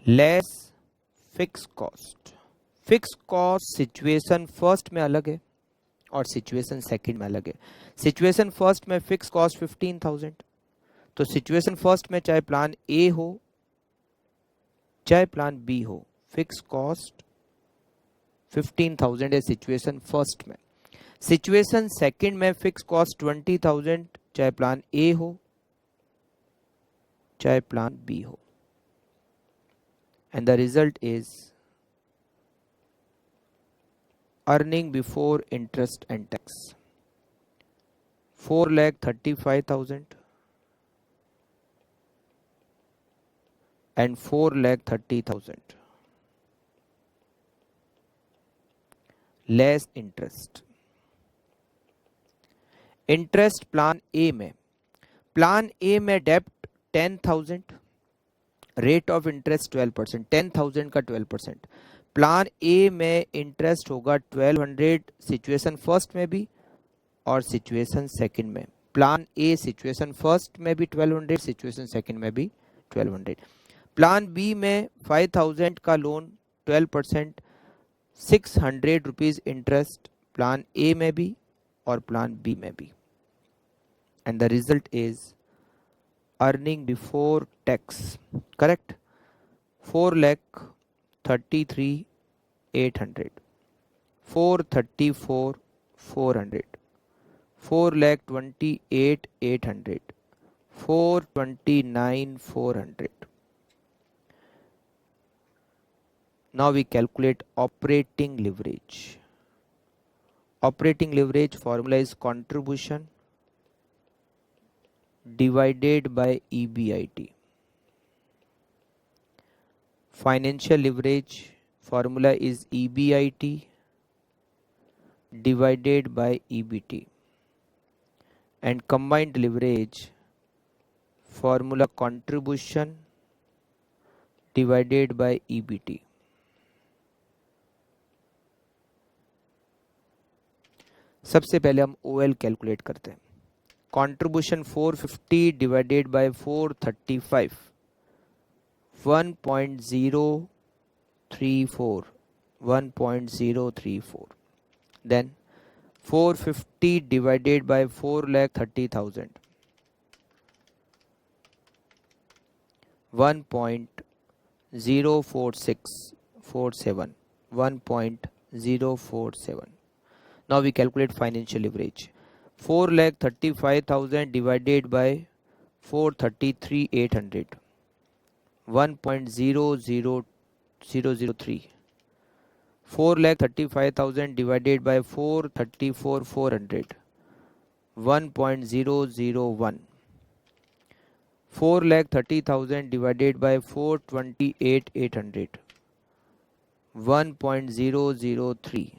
Less fix cost. Fix cost situation first में अलग है और सिचुएशन सेकंड में अलग है। सिचुएशन फर्स्ट में फिक्स कॉस्ट 15,000, तो सिचुएशन फर्स्ट में चाहे प्लान ए हो चाहे प्लान बी हो, फिक्स कॉस्ट 15,000 है सिचुएशन फर्स्ट में। सिचुएशन सेकंड में फिक्स कॉस्ट 20,000 चाहे प्लान ए हो चाहे प्लान बी हो, and the result is earning before interest and tax 4,35,000 and 4,30,000 less interest। Interest plan A में डेप्ट 10,000, रेट ऑफ इंटरेस्ट 12%, 10,000 का 12%। प्लान ए में इंटरेस्ट होगा 1200 सिचुएशन फर्स्ट में भी और सिचुएशन सेकंड में। प्लान ए सिचुएशन फर्स्ट में भी 1200, सिचुएशन सेकंड में भी 1200। प्लान बी में 5,000 का loan 12%, 600 rupees interest plan A में भी और प्लान बी में भी, and the result is earning before tax, correct, 4,33,800, 4,34,400, 4,28,800, 4,29,400। Now we calculate operating leverage. Operating leverage formula is contribution divided by EBIT. Financial leverage formula is EBIT divided by EBT. And combined leverage formula contribution divided by EBT. सबसे पहले हम OL calculate करते हैं। Contribution 450 divided by 435, 1.034, 1.034। Then 450 divided by 4,30,000, 1.04647, 1.047। Now we calculate financial leverage. 4,35,000 divided by 433,800, 1.00003। 4,35,000 divided by 434,400, 1.001। 4,30,000 divided by 428,800, 1.003।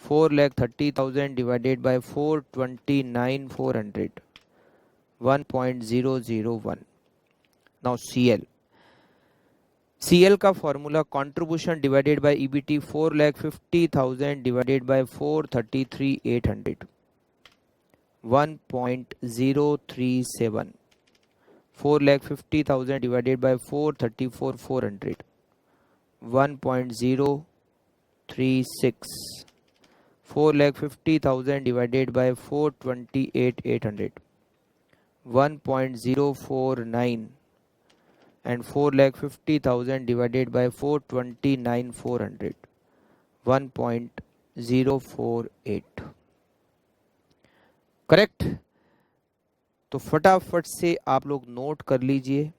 4,30,000 divided by 429,400, 1.001। Now CL का formula contribution divided bye EBT 4,50,000 divided by 433,800, 1.037। 4,50,000 divided by 434,400, 1.036। 4,50,000 divided by 428,800, 1.049। and 4,50,000 divided by 429,400, 1.048। Correct. तो फटाफट से आप लोग note कर लीजिए,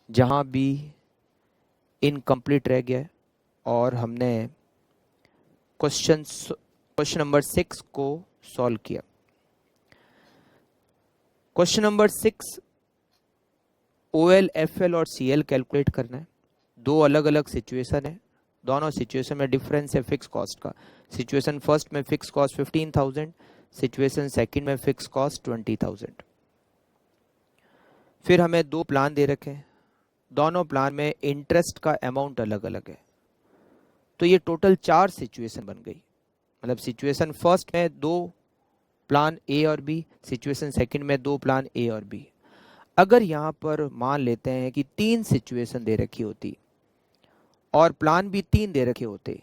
जहां भी इनकम्प्लीट रह गया और हमने क्वेश्चन नंबर 6 को सॉल्व किया। क्वेश्चन नंबर 6 OL, FL और CL कैलकुलेट करना है। दो अलग अलग सिचुएशन है, दोनों सिचुएशन में डिफरेंस है फिक्स कॉस्ट का। सिचुएशन फर्स्ट में फिक्स कॉस्ट 15,000, सिचुएशन सेकंड में फिक्स कॉस्ट 20,000। फिर हमें दो प्लान दे रखे हैं, दोनों प्लान में इंटरेस्ट का अमाउंट अलग अलग है। तो ये टोटल 4 सिचुएशन बन गई। मतलब सिचुएशन फर्स्ट में 2 प्लान A और B, सिचुएशन सेकंड में 2 प्लान A और B। अगर यहाँ पर मान लेते हैं कि 3 सिचुएशन दे रखी होती और प्लान भी 3 दे रखे होते,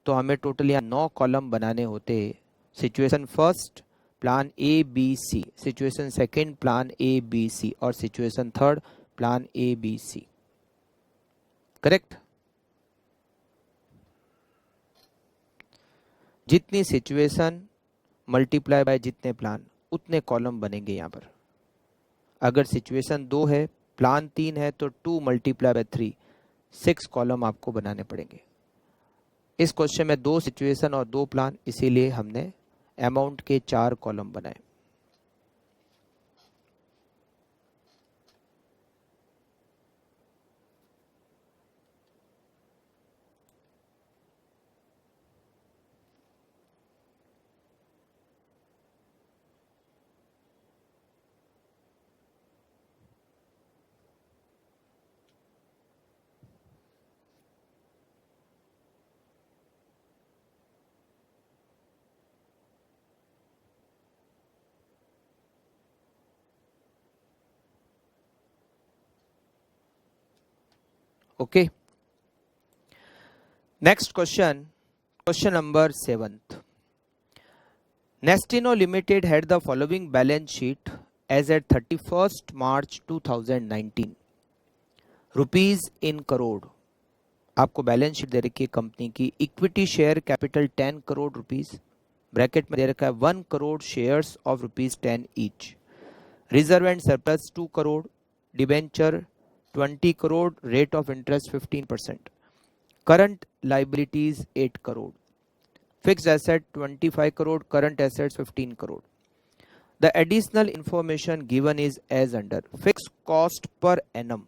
तो हमें टोटल यहाँ 9 कॉलम बनाने होते। Situation first plan A B C, situation second plan A B C और situation third plan A B C. Correct? जितनी सिचुएशन मल्टीप्लाई बाय जितने प्लान, उतने कॉलम बनेंगे यहाँ पर। अगर सिचुएशन 2 है, प्लान 3 है, तो 2 मल्टीप्लाई बाय 3, 6 कॉलम आपको बनाने पड़ेंगे। इस क्वेश्चन में 2 सिचुएशन और 2 प्लान, इसीलिए हमने अमाउंट के 4 कॉलम बनाए। Okay, next question, question number 7th. Nestino Limited had the following balance sheet as at 31st March 2019. Rupees in crore आपको बैलेंस शीट दे रखी है कंपनी की। Equity share capital 10 crore rupees, bracket में दे रखा है 1 crore shares of rupees 10 each. Reserve and surplus 2 crore, debenture 20 crore, rate of interest 15%, current liabilities 8 crore, fixed asset 25 crore, current assets 15 crore. The additional information given is as under. Fixed cost per annum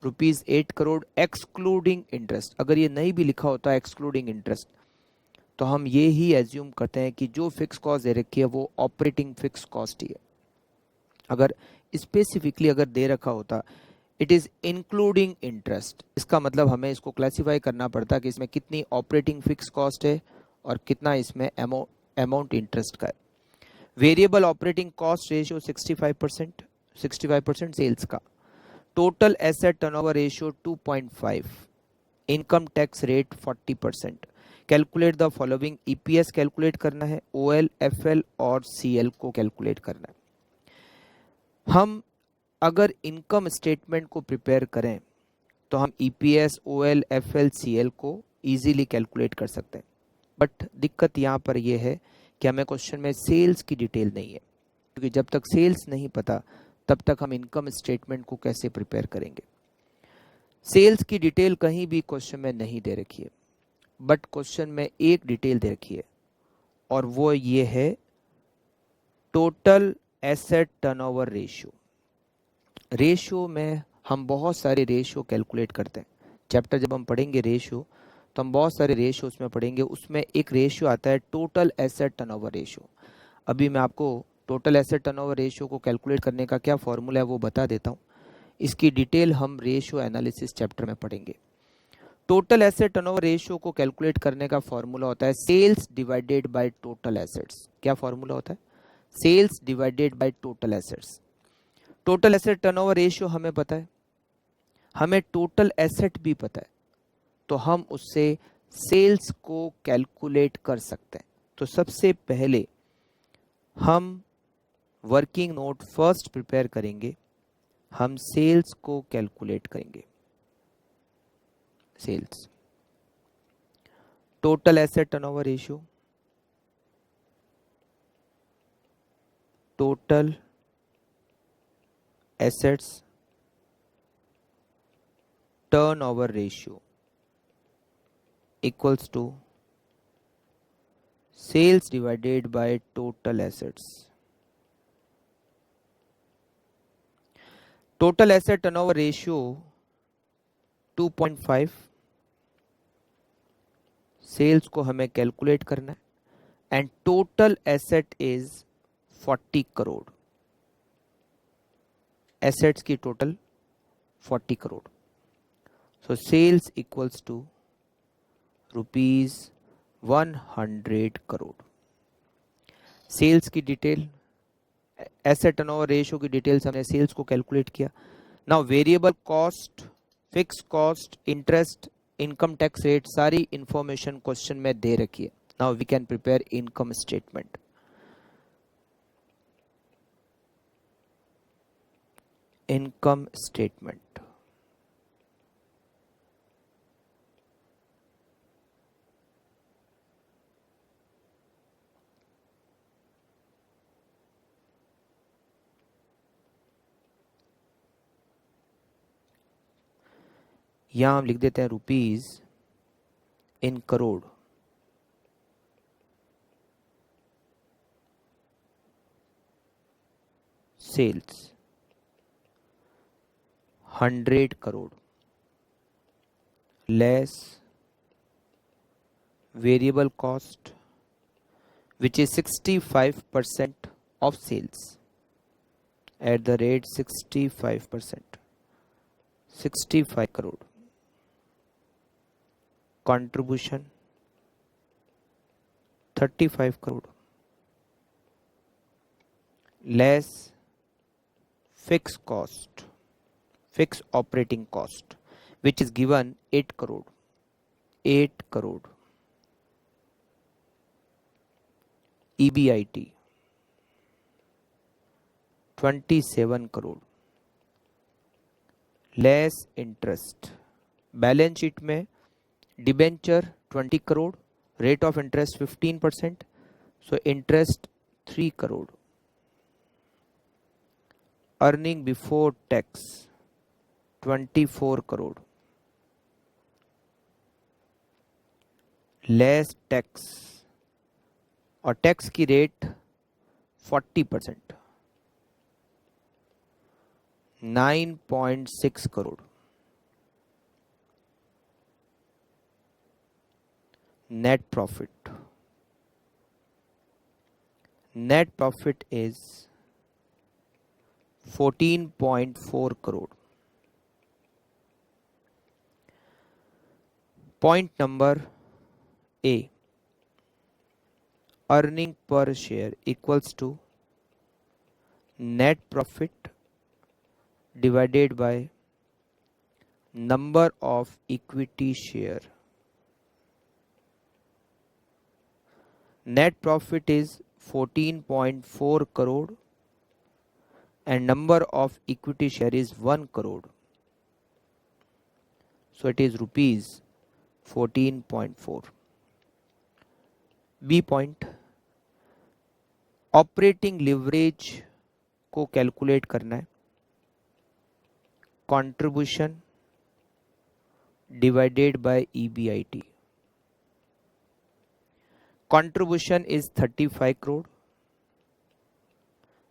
rupees 8 crore excluding interest. अगर ये नहीं भी लिखा होता excluding interest, तो हम ये ही assume करते हैं कि जो फिक्स कॉस्ट दे रखी है वो ऑपरेटिंग फिक्स कॉस्ट ही है। अगर स्पेसिफिकली अगर दे रखा होता इट इज इंक्लूडिंग इंटरेस्ट, इसका मतलब हमें इसको क्लासिफाई करना पड़ता कि इसमें कितनी ऑपरेटिंग फिक्स कॉस्ट है और कितना इसमें अमाउंट इंटरेस्ट का है। Variable operating cost ratio 65%, 65% sales का। Total asset turnover ratio 2.5, income tax rate 40%। Calculate the following, EPS calculate करना है, ओएल, एफएल और सीएल को कैलकुलेट करना है। हम अगर इनकम स्टेटमेंट को प्रिपेयर करें तो हम ईपीएस, ओएल, एफएल, सीएल को इजीली कैलकुलेट कर सकते हैं। बट दिक्कत यहाँ पर यह है कि हमें क्वेश्चन में सेल्स की डिटेल नहीं है, क्योंकि जब तक सेल्स नहीं पता तब तक हम इनकम स्टेटमेंट को कैसे प्रिपेयर करेंगे। सेल्स की डिटेल कहीं भी क्वेश्चन में नहीं दे रखी है, बट क्वेश्चन में एक डिटेल दे रखी है और वो ये है total asset turnover ratio. Ratio में हम बहुत सारे रेशियो कैलकुलेट करते हैं। चैप्टर जब हम पढ़ेंगे रेशियो तो हम बहुत सारे रेशियो उसमें पढ़ेंगे। उसमें एक रेशियो आता है टोटल एसेट टर्नओवर रेशियो। अभी मैं आपको टोटल एसेट टर्नओवर रेशियो को कैलकुलेट करने का क्या फॉर्मूला है वो बता देता हूँ। इसकी डिटेल हम रेशियो एनालिसिस चैप्टर में पढ़ेंगे। टोटल एसेट टर्नओवर रेशियो को कैलकुलेट करने का फॉर्मूला होता है sales divided by total assets. क्या फॉर्मूला होता है? Sales divided by total assets. Total asset turnover ratio हमें पता है, हमें टोटल एसेट भी पता है, तो हम उससे सेल्स को कैलकुलेट कर सकते हैं। तो सबसे पहले हम वर्किंग नोट फर्स्ट प्रिपेयर करेंगे, हम सेल्स को कैलकुलेट करेंगे। Sales, total asset turnover ratio, total assets turnover ratio equals to sales divided by total assets. Total asset turnover ratio 2.5, sales को हमें कैलकुलेट करना है and total asset is 40 crore. Assets की total 40 crore. So sales equals to rupees 100 crore. Sales की detail asset turnover ratio की details हमने sales को calculate किया. Now variable cost, fix cost, interest, income tax rate, सारी इंफॉर्मेशन क्वेश्चन में दे रखी है. Now we can prepare income statement. Income statement. यहां हम लिख देते हैं rupees in crore. Sales 100 crore less variable cost which is 65% of sales at the rate 65%, 65 crore. Contribution 35 crore less fixed cost, fixed operating cost which is given 8 crore, 8 crore. EBIT 27 crore less interest. Balance sheet में debenture 20 crore, rate of interest 15%, so interest 3 crore. Earning before tax 24 crore less tax और tax की rate 40%, 9.6 crore. Net profit. Net profit is 14.4 crore. Point number A. Earning per share equals to net profit divided by number of equity share. Net profit is 14.4 crore and number of equity share is 1 crore. So it is rupees 14.4. B point. Operating leverage को calculate करना है. Contribution divided by EBIT. Contribution is 35 crore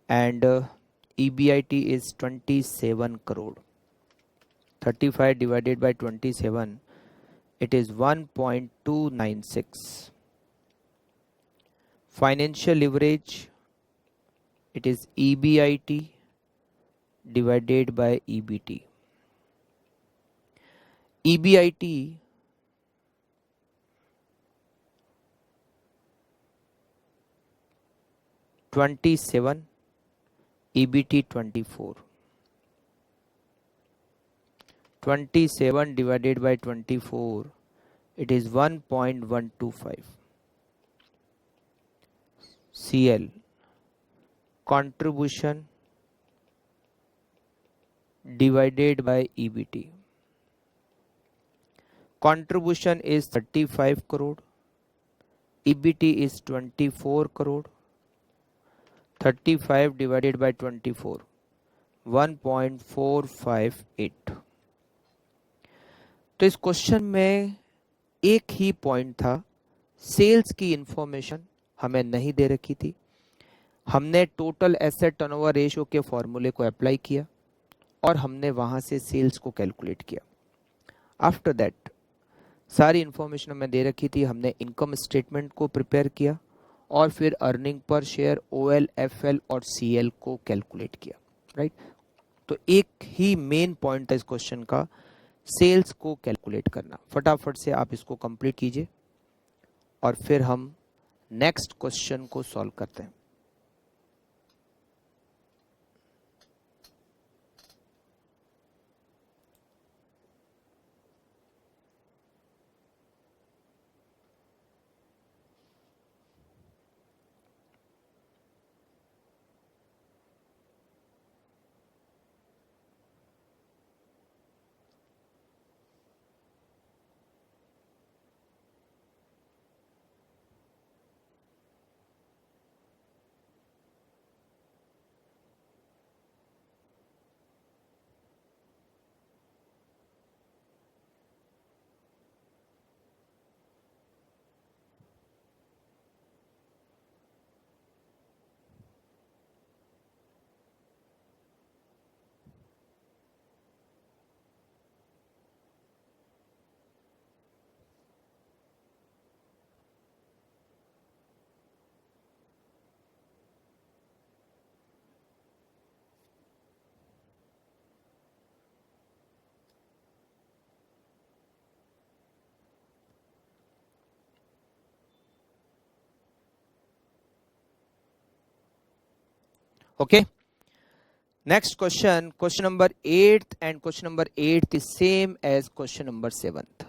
and EBIT is 27 crore. 35 divided by 27, it is 1.296. Financial leverage, it is EBIT divided by EBT. EBIT $27, EBT 24. 27 divided by 24, it is 1.125. CL, contribution divided by EBT. Contribution is 35 crore, EBT is 24 crore. 35 divided by 24, 1.458. तो इस question में एक ही point था, sales की information हमें नहीं दे रखी थी. हमने टोटल एसेट टर्नओवर रेशियो के फॉर्मूले को अप्लाई किया और हमने वहां से सेल्स को कैलकुलेट किया. आफ्टर दैट सारी इंफॉर्मेशन हमें दे रखी थी, हमने इनकम स्टेटमेंट को प्रिपेयर किया और फिर earning per share, OL, FL और CL को कैलकुलेट किया. राइट. तो एक ही मेन पॉइंट था इस क्वेश्चन का, सेल्स को कैलकुलेट करना. फटाफट से आप इसको कंप्लीट कीजिए और फिर हम नेक्स्ट क्वेश्चन को सॉल्व करते हैं. Okay. Next question, question number 8th, and question number 8th is same as question number 7th.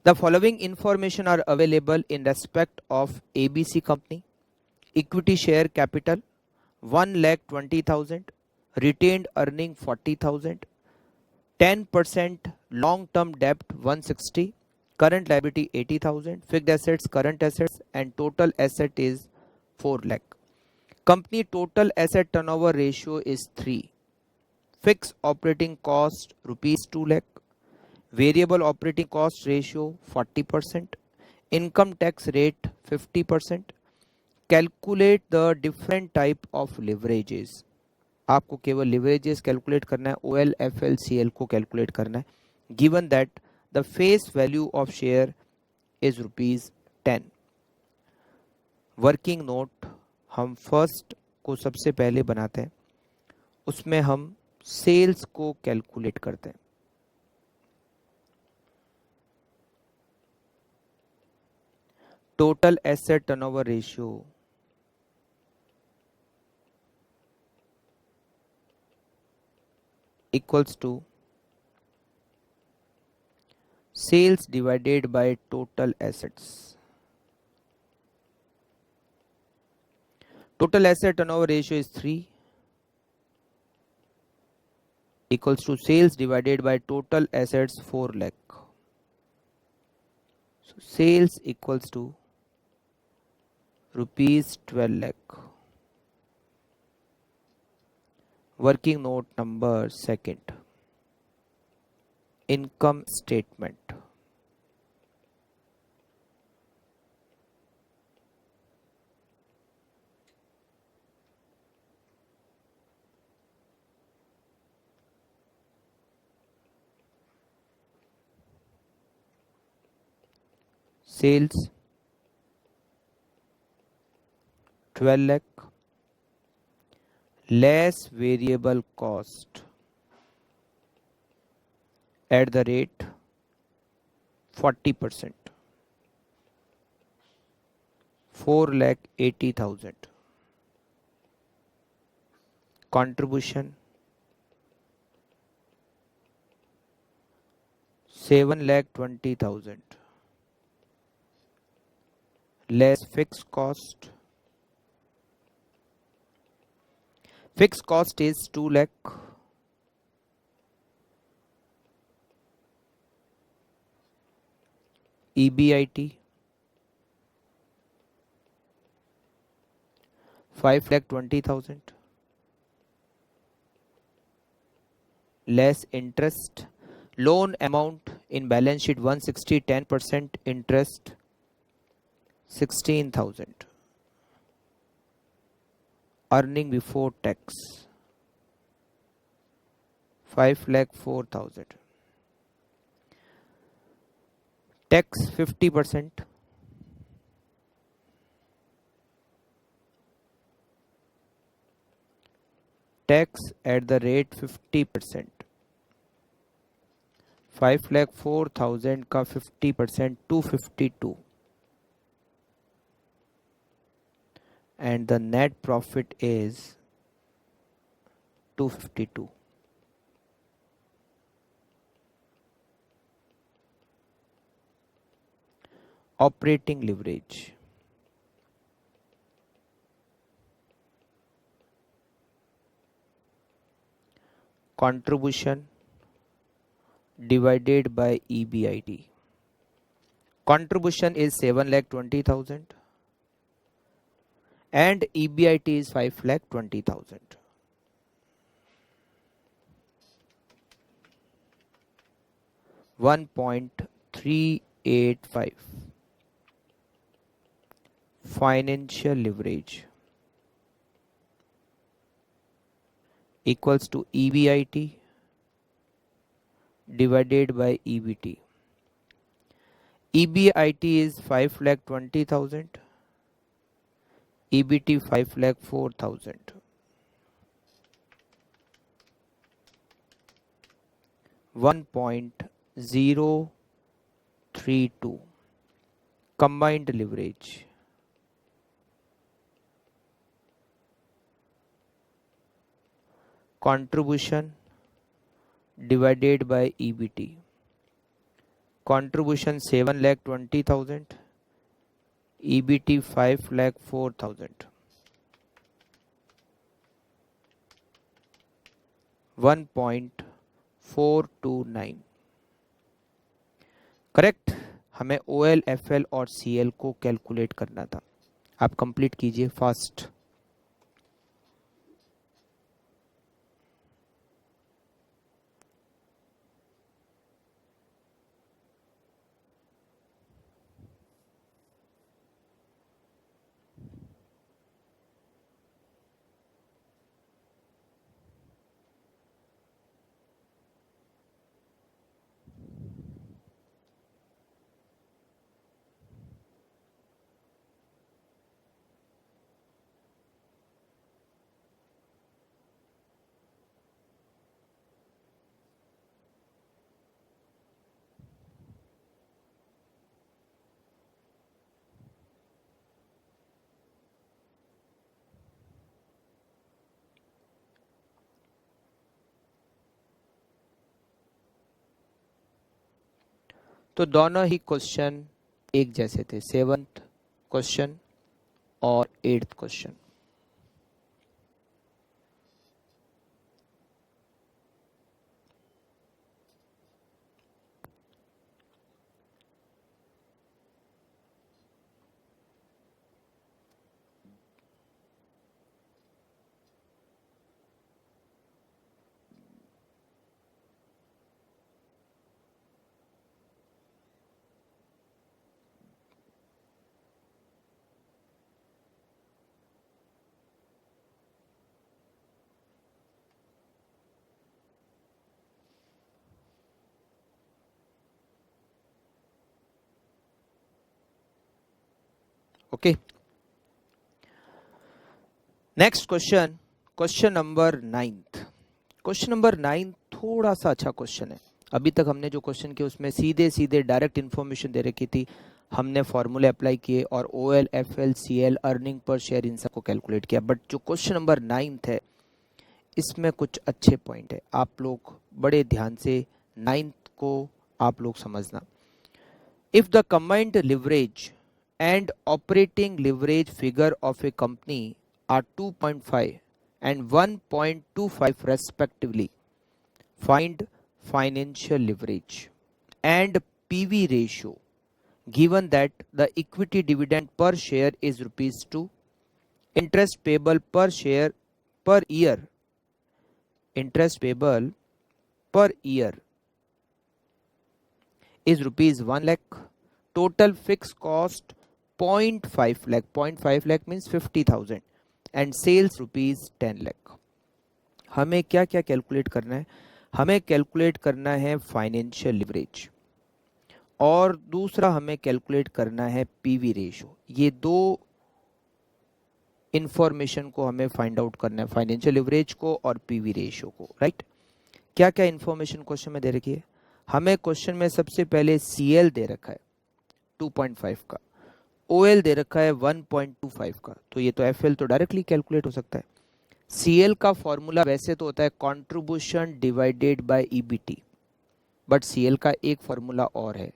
The following information are available in respect of ABC company. Equity share capital 1,20,000, retained earning 40,000, 10% long term debt 160, current liability 80,000, fixed assets, current assets, and total asset is 4 lakh. Company total asset turnover ratio is 3. Fixed operating cost rupees 2 lakh. Variable operating cost ratio 40%. Income tax rate 50%. Calculate the different type of leverages. आपको केवल leverages calculate करना है, OL, FL, CL को calculate करना है. Given that the face value of share is ₹10. Working note हम first को सबसे पहले बनाते हैं, उसमें हम सेल्स को कैलकुलेट करते हैं. Total asset turnover ratio equals to sales divided by total assets. Total asset turnover ratio is 3 equals to sales divided by total assets 4 lakh. So sales equals to ₹12 lakh. Working note number second. Income statement. Sales 12 lakh less variable cost at the rate 40%, 4,80,000. Contribution 7,20,000 less fixed cost. Fixed cost is 2 lakh. EBIT 5,20,000 less interest. Loan amount in balance sheet 160, 10% interest 16,000. Earning before tax 5,04,000. Tax 50%. Tax at the rate 50%. 5,04,000 का 50% 252. And the net profit is 252. Operating leverage. Contribution divided by EBIT. Contribution is 7,20,000 and EBIT is 5,20,000. $1.385. Financial leverage equals to EBIT divided by EBT. EBIT is 5,20,000. EBT 5,04,000. 1.032. Combined leverage. contribution divided by EBT. Contribution 7,20,000, EBT 5,04,000. 1.429. Correct. हमें OL, FL और CL को calculate करना था। आप complete कीजिए fast. तो दोनों ही question एक जैसे थे, 7th क्वेश्चन और 8th question. Okay, next question, question number 9th। Question number 9 थोड़ा सा अच्छा क्वेश्चन है। अभी तक हमने जो क्वेश्चन किए उसमें सीधे सीधे डायरेक्ट इन्फॉर्मेशन दे रखी थी, हमने फॉर्मूले अप्लाई किए और OL, FL, CL, earning per share in सबको कैलकुलेट किया। बट जो क्वेश्चन नंबर 9th है इसमें कुछ अच्छे पॉइंट है, आप लोग बड़े ध्यान से 9th को आप लोग समझना। If the combined leverage and operating leverage figure of a company are 2.5 and 1.25 respectively, find financial leverage and PV ratio given that the equity dividend per share is rupees 2, interest payable per share per year, interest payable per year is rupees 1 lakh, total fixed cost 0.5 lakh, 0.5 lakh means 50,000 and sales rupees 10 lakh। हमें क्या क्या calculate करना है? हमें calculate करना है financial leverage और दूसरा हमें कैलकुलेट करना है पीवी रेशियो। ये दो इंफॉर्मेशन को हमें फाइंड आउट करना है, फाइनेंशियल लिवरेज को और पीवी रेशियो को, राइट। क्या क्या इंफॉर्मेशन क्वेश्चन में दे रखी है? हमें क्वेश्चन में सबसे पहले CL दे रखा है 2.5 का, OL दे रखा है 1.25 का, तो ये तो FL तो डायरेक्टली कैलकुलेट हो सकता है। CL का फॉर्मूला वैसे तो होता है contribution divided bye EBT, but CL का एक फॉर्मूला और है,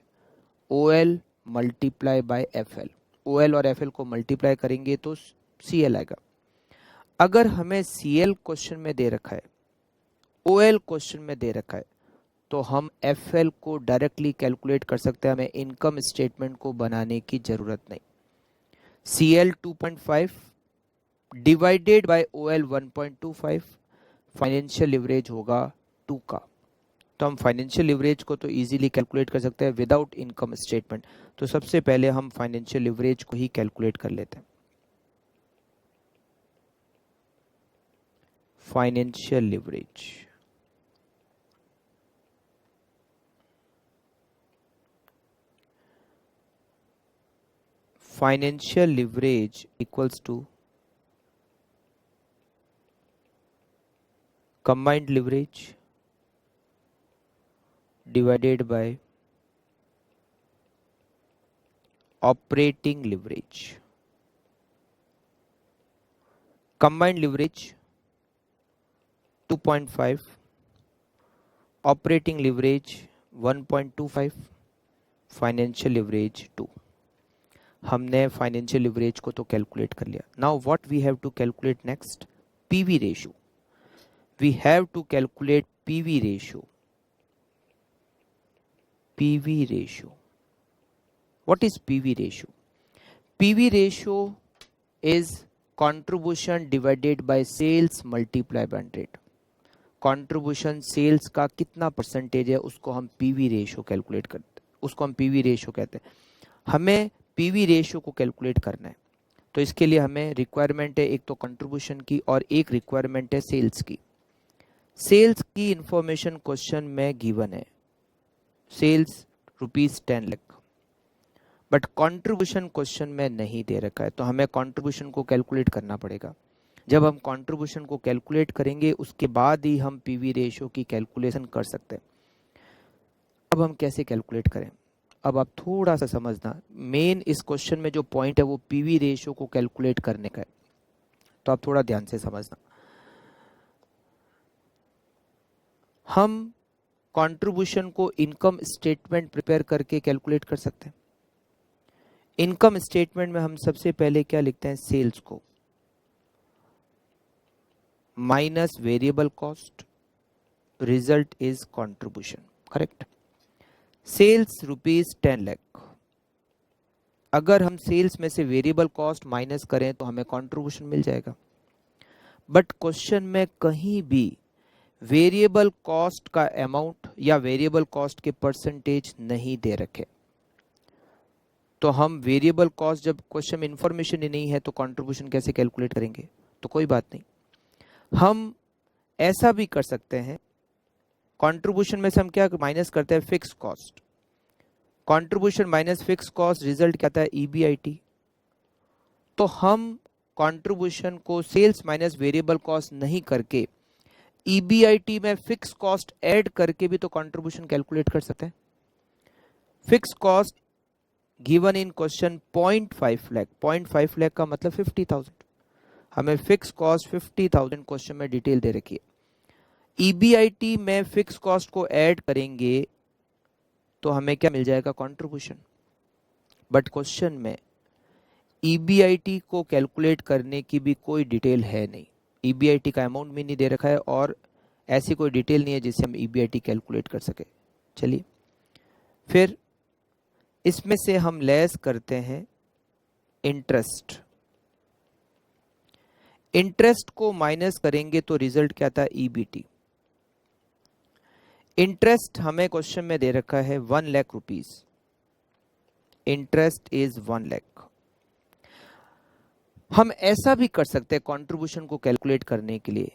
OL multiply by FL। OL और FL को मल्टीप्लाई करेंगे तो CL आएगा। अगर हमें CL क्वेश्चन में दे रखा है, OL क्वेश्चन में दे रखा है, तो हम FL को डायरेक्टली कैलकुलेट कर सकते हैं, हमें इनकम स्टेटमेंट को बनाने की जरूरत नहीं। CL 2.5 divided by OL 1.25, financial leverage होगा 2 का। तो हम फाइनेंशियल लिवरेज को तो इजीली कैलकुलेट कर सकते हैं विदाउट इनकम स्टेटमेंट। तो सबसे पहले हम फाइनेंशियल लिवरेज को ही कैलकुलेट कर लेते हैं। Financial leverage, financial leverage equals to combined leverage divided by operating leverage। combined leverage 2.5, operating leverage 1.25, financial leverage 2। हमने फाइनेंशियल लिवरेज को तो कैलकुलेट कर लिया। Now what we have to calculate next? PV ratio. We have to calculate PV ratio. PV ratio, what is PV ratio? PV ratio is contribution divided by sales multiplied by 100। Contribution sales का कितना percentage है उसको हम PV ratio calculate करते हैं, उसको हम PV ratio कहते हैं। हमें पीवी रेशियो को कैलकुलेट करना है, तो इसके लिए हमें रिक्वायरमेंट है एक तो कंट्रीब्यूशन की और एक रिक्वायरमेंट है सेल्स की। सेल्स की इंफॉर्मेशन क्वेश्चन में गिवन है, sales ₹10 lakh, but contribution question में नहीं दे रखा है, तो हमें कंट्रीब्यूशन को कैलकुलेट करना पड़ेगा। जब हम कंट्रीब्यूशन को कैलकुलेट करेंगे उसके बाद ही हम पीवी रेशियो की कैलकुलेशन कर सकते हैं। अब हम कैसे कैलकुलेट करें? अब आप थोड़ा सा समझना, मेन इस क्वेश्चन में जो पॉइंट है वो पीवी रेशियो को कैलकुलेट करने का है, तो आप थोड़ा ध्यान से समझना। हम कंट्रीब्यूशन को इनकम स्टेटमेंट प्रिपेयर करके कैलकुलेट कर सकते हैं। इनकम स्टेटमेंट में हम सबसे पहले क्या लिखते हैं? सेल्स को minus variable cost, result is contribution, correct. Sales ₹10 lakh, अगर हम सेल्स में से वेरिएबल कॉस्ट माइनस करें तो हमें कंट्रीब्यूशन मिल जाएगा। बट क्वेश्चन में कहीं भी वेरिएबल कॉस्ट का अमाउंट या वेरिएबल कॉस्ट के परसेंटेज नहीं दे रखे, तो हम वेरिएबल कॉस्ट, जब क्वेश्चन में इंफॉर्मेशन ही नहीं है तो कंट्रीब्यूशन कैसे कैलकुलेट करेंगे? तो कोई बात नहीं, हम ऐसा भी कर सकते हैं। कंट्रीब्यूशन में से हम क्या माइनस करते हैं? Fix cost. Contribution minus fix cost, result क्या आता है? ईबीआईटी। तो हम कंट्रीब्यूशन को सेल्स माइनस वेरिएबल कॉस्ट नहीं करके ईबीआईटी में फिक्स कॉस्ट ऐड करके भी तो कंट्रीब्यूशन कैलकुलेट कर सकते हैं। Fix cost given in question 0.5 lakh, 0.5 lakh का मतलब 50,000। हमें फिक्स कॉस्ट 50,000 क्वेश्चन में डिटेल दे रखी है। ईबीआईटी में फिक्स कॉस्ट को ऐड करेंगे तो हमें क्या मिल जाएगा? कंट्रीब्यूशन। बट क्वेश्चन में ईबीआईटी को कैलकुलेट करने की भी कोई डिटेल है नहीं, ईबीआईटी का अमाउंट भी नहीं दे रखा है और ऐसी कोई डिटेल नहीं है जिससे हम ईबीआईटी कैलकुलेट कर सके। चलिए फिर इसमें से हम लेस करते हैं इंटरेस्ट। इंटरेस्ट को माइनस करेंगे तो रिजल्ट क्या आता है? ईबीटी। इंटरेस्ट हमें क्वेश्चन में दे रखा है 1 lakh rupees, interest is 1 lakh. हम ऐसा भी कर सकते हैं कंट्रीब्यूशन को कैलकुलेट करने के लिए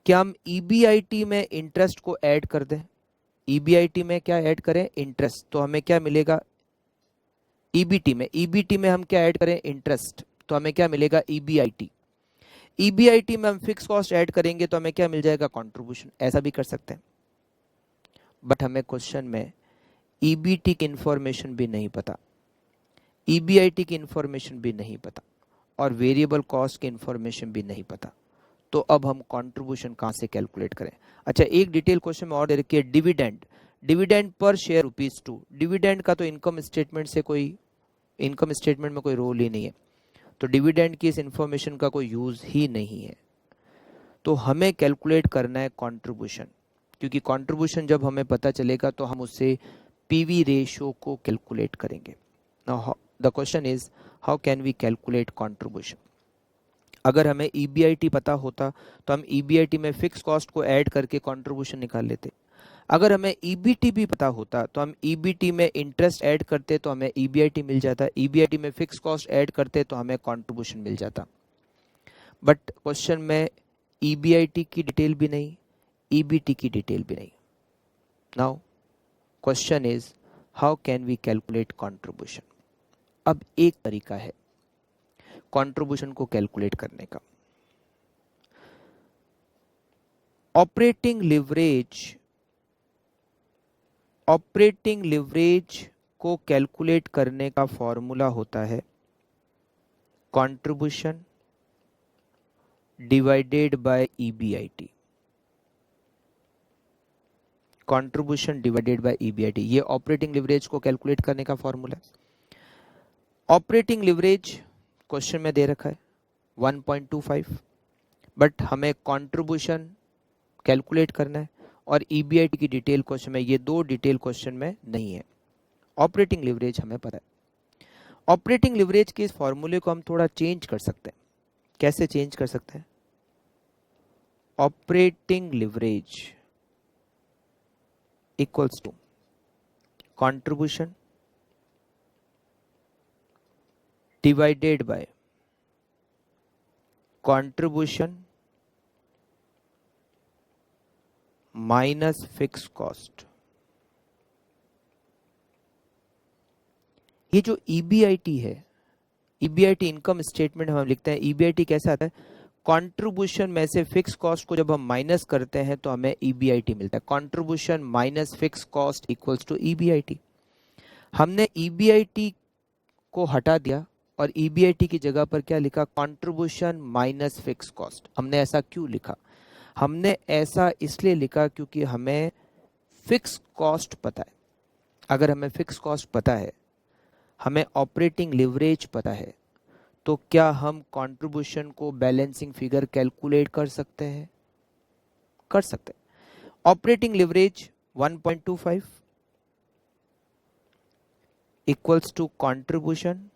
कि हम ईबीआईटी में इंटरेस्ट को ऐड कर दें। ईबीआईटी में क्या ऐड करें? इंटरेस्ट, तो हमें क्या मिलेगा? ईबीटी में हम क्या ऐड करें? इंटरेस्ट, तो हमें क्या मिलेगा? ईबीआईटी। ईबीआईटी में हम फिक्स कॉस्ट ऐड करेंगे तो हमें क्या मिल जाएगा? कंट्रीब्यूशन। ऐसा भी कर सकते हैं, बट हमें क्वेश्चन में ईबीटी की इंफॉर्मेशन भी नहीं पता, ईबीआईटी की इंफॉर्मेशन भी नहीं पता और वेरिएबल कॉस्ट की इंफॉर्मेशन भी नहीं पता, तो अब हम कंट्रीब्यूशन कहां से कैलकुलेट करें? अच्छा, एक डिटेल क्वेश्चन में और दे रखी है, dividend. Dividend per share ₹2। Dividend का तो इनकम स्टेटमेंट में कोई रोल ही नहीं है, तो डिविडेंड की इस इंफॉर्मेशन का कोई यूज ही नहीं है। तो हमें कैलकुलेट करना है कंट्रीब्यूशन, क्योंकि कंट्रीब्यूशन जब हमें पता चलेगा तो हम उससे पीवी रेशियो को कैलकुलेट करेंगे। Now the question is, how can we calculate contribution? अगर हमें ईबीआईटी पता होता तो हम ईबीआईटी में फिक्स कॉस्ट को ऐड करके कंट्रीब्यूशन निकाल लेते। अगर हमें ईबीटी भी पता होता तो हम ईबीटी में इंटरेस्ट ऐड करते तो हमें ईबीआईटी मिल जाता, ईबीआईटी में फिक्स कॉस्ट ऐड करते तो हमें कंट्रीब्यूशन मिल जाता। बट क्वेश्चन में ईबीआईटी की डिटेल भी नहीं, ईबीटी की डिटेल भी नहीं। Now question is, how can we calculate contribution? अब एक तरीका है कंट्रीब्यूशन को कैलकुलेट करने का। ऑपरेटिंग लिवरेज को कैलकुलेट करने का फॉर्मूला होता है contribution divided by EBIT. Contribution divided by EBIT, ये ऑपरेटिंग लिवरेज को कैलकुलेट करने का फॉर्मूला है। ऑपरेटिंग लिवरेज क्वेश्चन में दे रखा है 1.25, बट हमें कंट्रीब्यूशन कैलकुलेट करना है और ईबीआईटी की डिटेल क्वेश्चन में, ये दो डिटेल क्वेश्चन में नहीं है। ऑपरेटिंग लिवरेज हमें पता है। ऑपरेटिंग लिवरेज के इस फॉर्मूले को हम थोड़ा चेंज कर सकते हैं। कैसे चेंज कर सकते हैं? Operating leverage equals to contribution divided by contribution minus fix cost. ये जो ईबीआईटी है, ईबीआईटी इनकम स्टेटमेंट हम लिखते हैं, ईबीआईटी कैसा आता है? कंट्रीब्यूशन में से फिक्स कॉस्ट को जब हम माइनस करते हैं तो हमें ईबीआईटी मिलता है। Contribution minus fix cost equals to EBIT. हमने ईबीआईटी को हटा दिया और ईबीआईटी की जगह पर क्या लिखा? Contribution minus fix cost. हमने ऐसा क्यों लिखा? हमने ऐसा इसलिए लिखा क्योंकि हमें फिक्स कॉस्ट पता है। अगर हमें फिक्स कॉस्ट पता है, हमें ऑपरेटिंग लिवरेज पता है, तो क्या हम कंट्रीब्यूशन को बैलेंसिंग फिगर कैलकुलेट कर सकते हैं? कर सकते हैं। Operating leverage 1.25 equals to contribution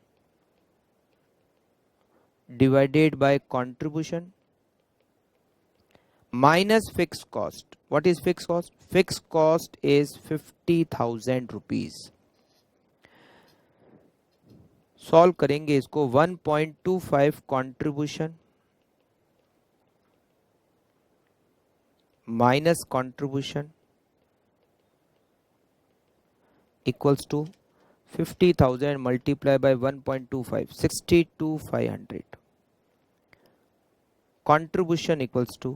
divided by contribution minus fixed cost. What is fixed cost? Fixed cost is 50,000 rupees. Solve करेंगे इसको। 1.25 contribution minus contribution equals to 50,000 multiplied by 1.25, 62,500. Contribution equals to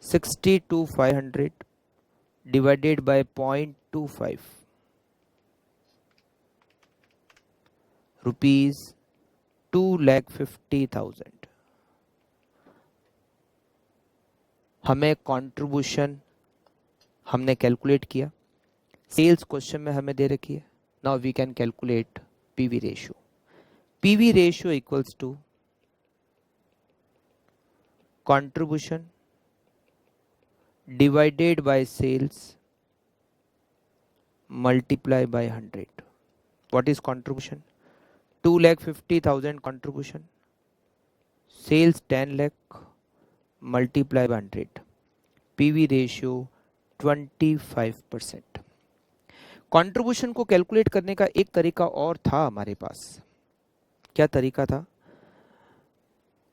62,500 divided by 0.25 rupees 2,50,000। हमें contribution हमने calculate किया। Sales question में हमें दे रखी है। Now we can calculate PV ratio. PV ratio equals to contribution divided by sales multiply by 100। What is contribution? 2,50,000 contribution, sales 10 lakh multiply by 100, PV ratio 25%। Contribution को calculate करने का एक तरीका और था हमारे पास। क्या तरीका था?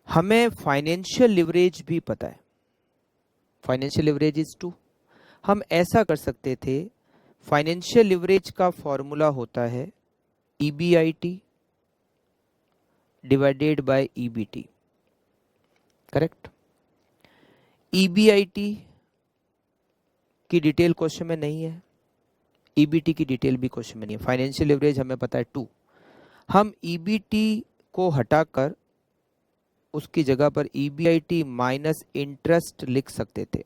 हमें फाइनेंशियल लिवरेज भी पता है। Financial leverage is 2। हम ऐसा कर सकते थे, फाइनेंशियल लिवरेज का फॉर्मूला होता है EBIT divided by EBT. Correct? EBIT की डिटेल क्वेश्चन में नहीं है, ईबीटी की डिटेल भी क्वेश्चन में नहीं है। फाइनेंशियल लिवरेज हमें पता है 2। हम ईबीटी को हटाकर उसकी जगह पर ईबीआईटी माइनस इंटरेस्ट लिख सकते थे।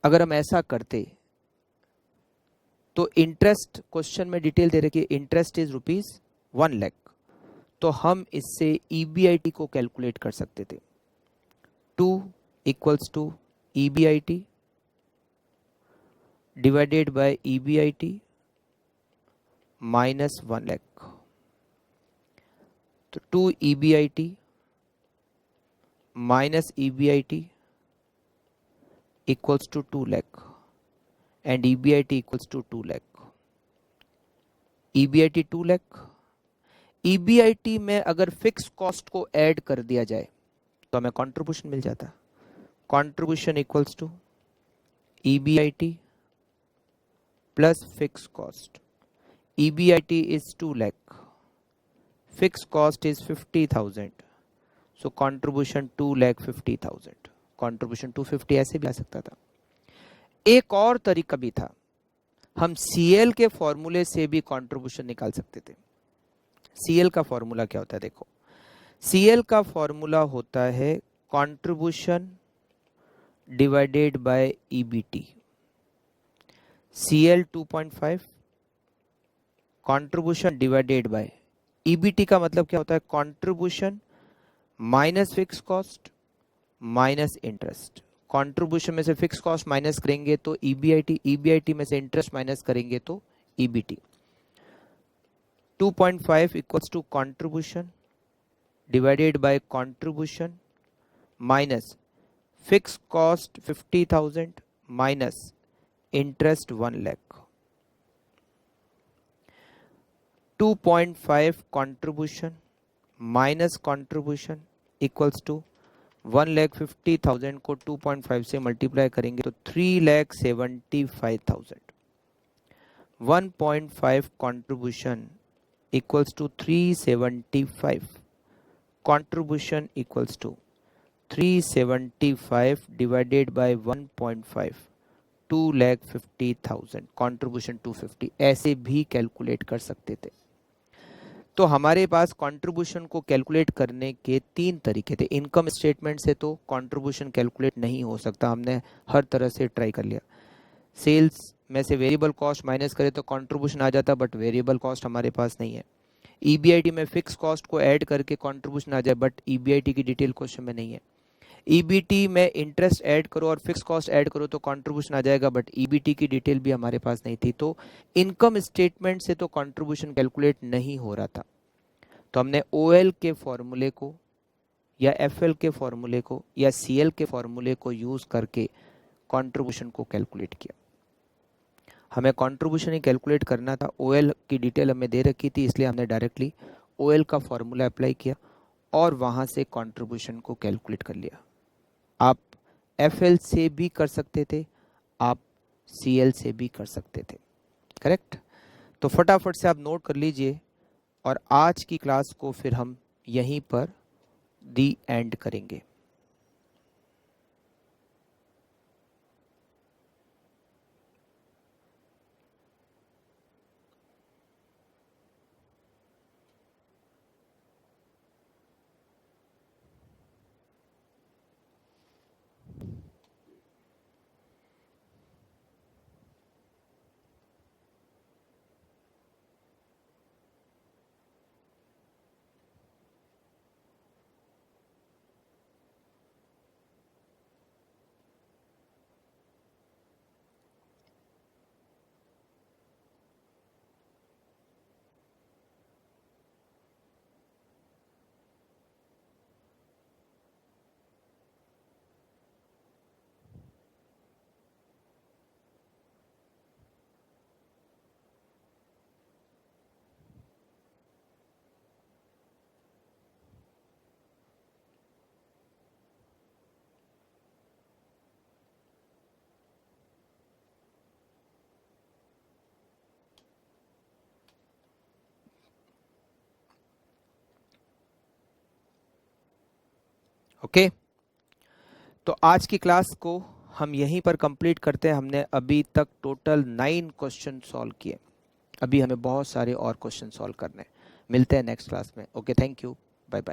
अगर हम ऐसा करते तो इंटरेस्ट क्वेश्चन में डिटेल दे रखी है, इंटरेस्ट इज रुपीज 1 लाख, तो हम इससे ईबीआईटी को कैलकुलेट कर सकते थे। 2 equals to EBIT divided by EBIT minus 1 lakh. तो 2 EBIT minus EBIT equals to 2 lakh and EBIT equals to 2 lakh. EBIT 2 lakh. EBIT में अगर फिक्स कॉस्ट को ऐड कर दिया जाए तो हमें कंट्रीब्यूशन मिल जाता। Contribution equals to EBIT plus fix cost. EBIT is 2 lakh, fix cost is 50,000, so contribution 2,50,000। Contribution 250 ऐसे भी आ सकता था। एक और तरीका भी था, हम सीएल के फॉर्मूले से भी कंट्रीब्यूशन निकाल सकते थे। सीएल का फॉर्मूला क्या होता है? देखो, सीएल का फॉर्मूला होता है contribution divided by EBT. CL 2.5 contribution divided bye EBT का मतलब क्या होता है? Contribution minus fix cost minus interest. Contribution में से फिक्स कॉस्ट माइनस करेंगे तो EBIT, EBIT में से इंटरेस्ट माइनस करेंगे तो EBT। 2.5 equals to contribution divided by contribution minus fix cost 50,000 minus interest 1 lakh. 2.5 contribution minus contribution equals to 1,50,000 को 2.5 से मल्टीप्लाई करेंगे तो 3,75,000। 1.5 contribution equals to 375, contribution equals to 375 divided by 1.5, 2,50,000, contribution 250। ऐसे भी कैलकुलेट कर सकते थे। तो हमारे पास कंट्रीब्यूशन को कैलकुलेट करने के 3 तरीके थे। इनकम स्टेटमेंट से तो कंट्रीब्यूशन कैलकुलेट नहीं हो सकता, हमने हर तरह से ट्राई कर लिया। सेल्स में से वेरिएबल कॉस्ट माइनस करें तो कंट्रीब्यूशन आ जाता, बट वेरिएबल कॉस्ट हमारे पास नहीं है। EBIT में फिक्स कॉस्ट को ऐड करके कंट्रीब्यूशन आ जाए, बट EBIT की डिटेल क्वेश्चन में नहीं है। EBT में इंटरेस्ट ऐड करो और फिक्स कॉस्ट ऐड करो तो कंट्रीब्यूशन आ जाएगा, बट EBT की डिटेल भी हमारे पास नहीं थी। तो इनकम स्टेटमेंट से तो कंट्रीब्यूशन कैलकुलेट नहीं हो रहा था। तो हमने OL के फॉर्मूले को या FL के फॉर्मूले को या CL के फॉर्मूले को यूज करके कंट्रीब्यूशन को कैलकुलेट किया। हमें कंट्रीब्यूशन ही कैलकुलेट करना था, OL की डिटेल हमें दे रखी थी, इसलिए हमने डायरेक्टली OL का फॉर्मूला अप्लाई किया और वहां से कंट्रीब्यूशन को कैलकुलेट कर लिया। आप FL से भी कर सकते थे, आप CL से भी कर सकते थे, करेक्ट। तो फटाफट से आप नोट कर लीजिए और आज की क्लास को फिर हम यहीं पर दी एंड करेंगे। ओके, तो आज की क्लास को हम यहीं पर कंप्लीट करते हैं। हमने अभी तक टोटल 9 क्वेश्चन सॉल्व किए। अभी हमें बहुत सारे और क्वेश्चन सॉल्व करने हैं। मिलते हैं नेक्स्ट क्लास में। Okay, thank you, bye bye.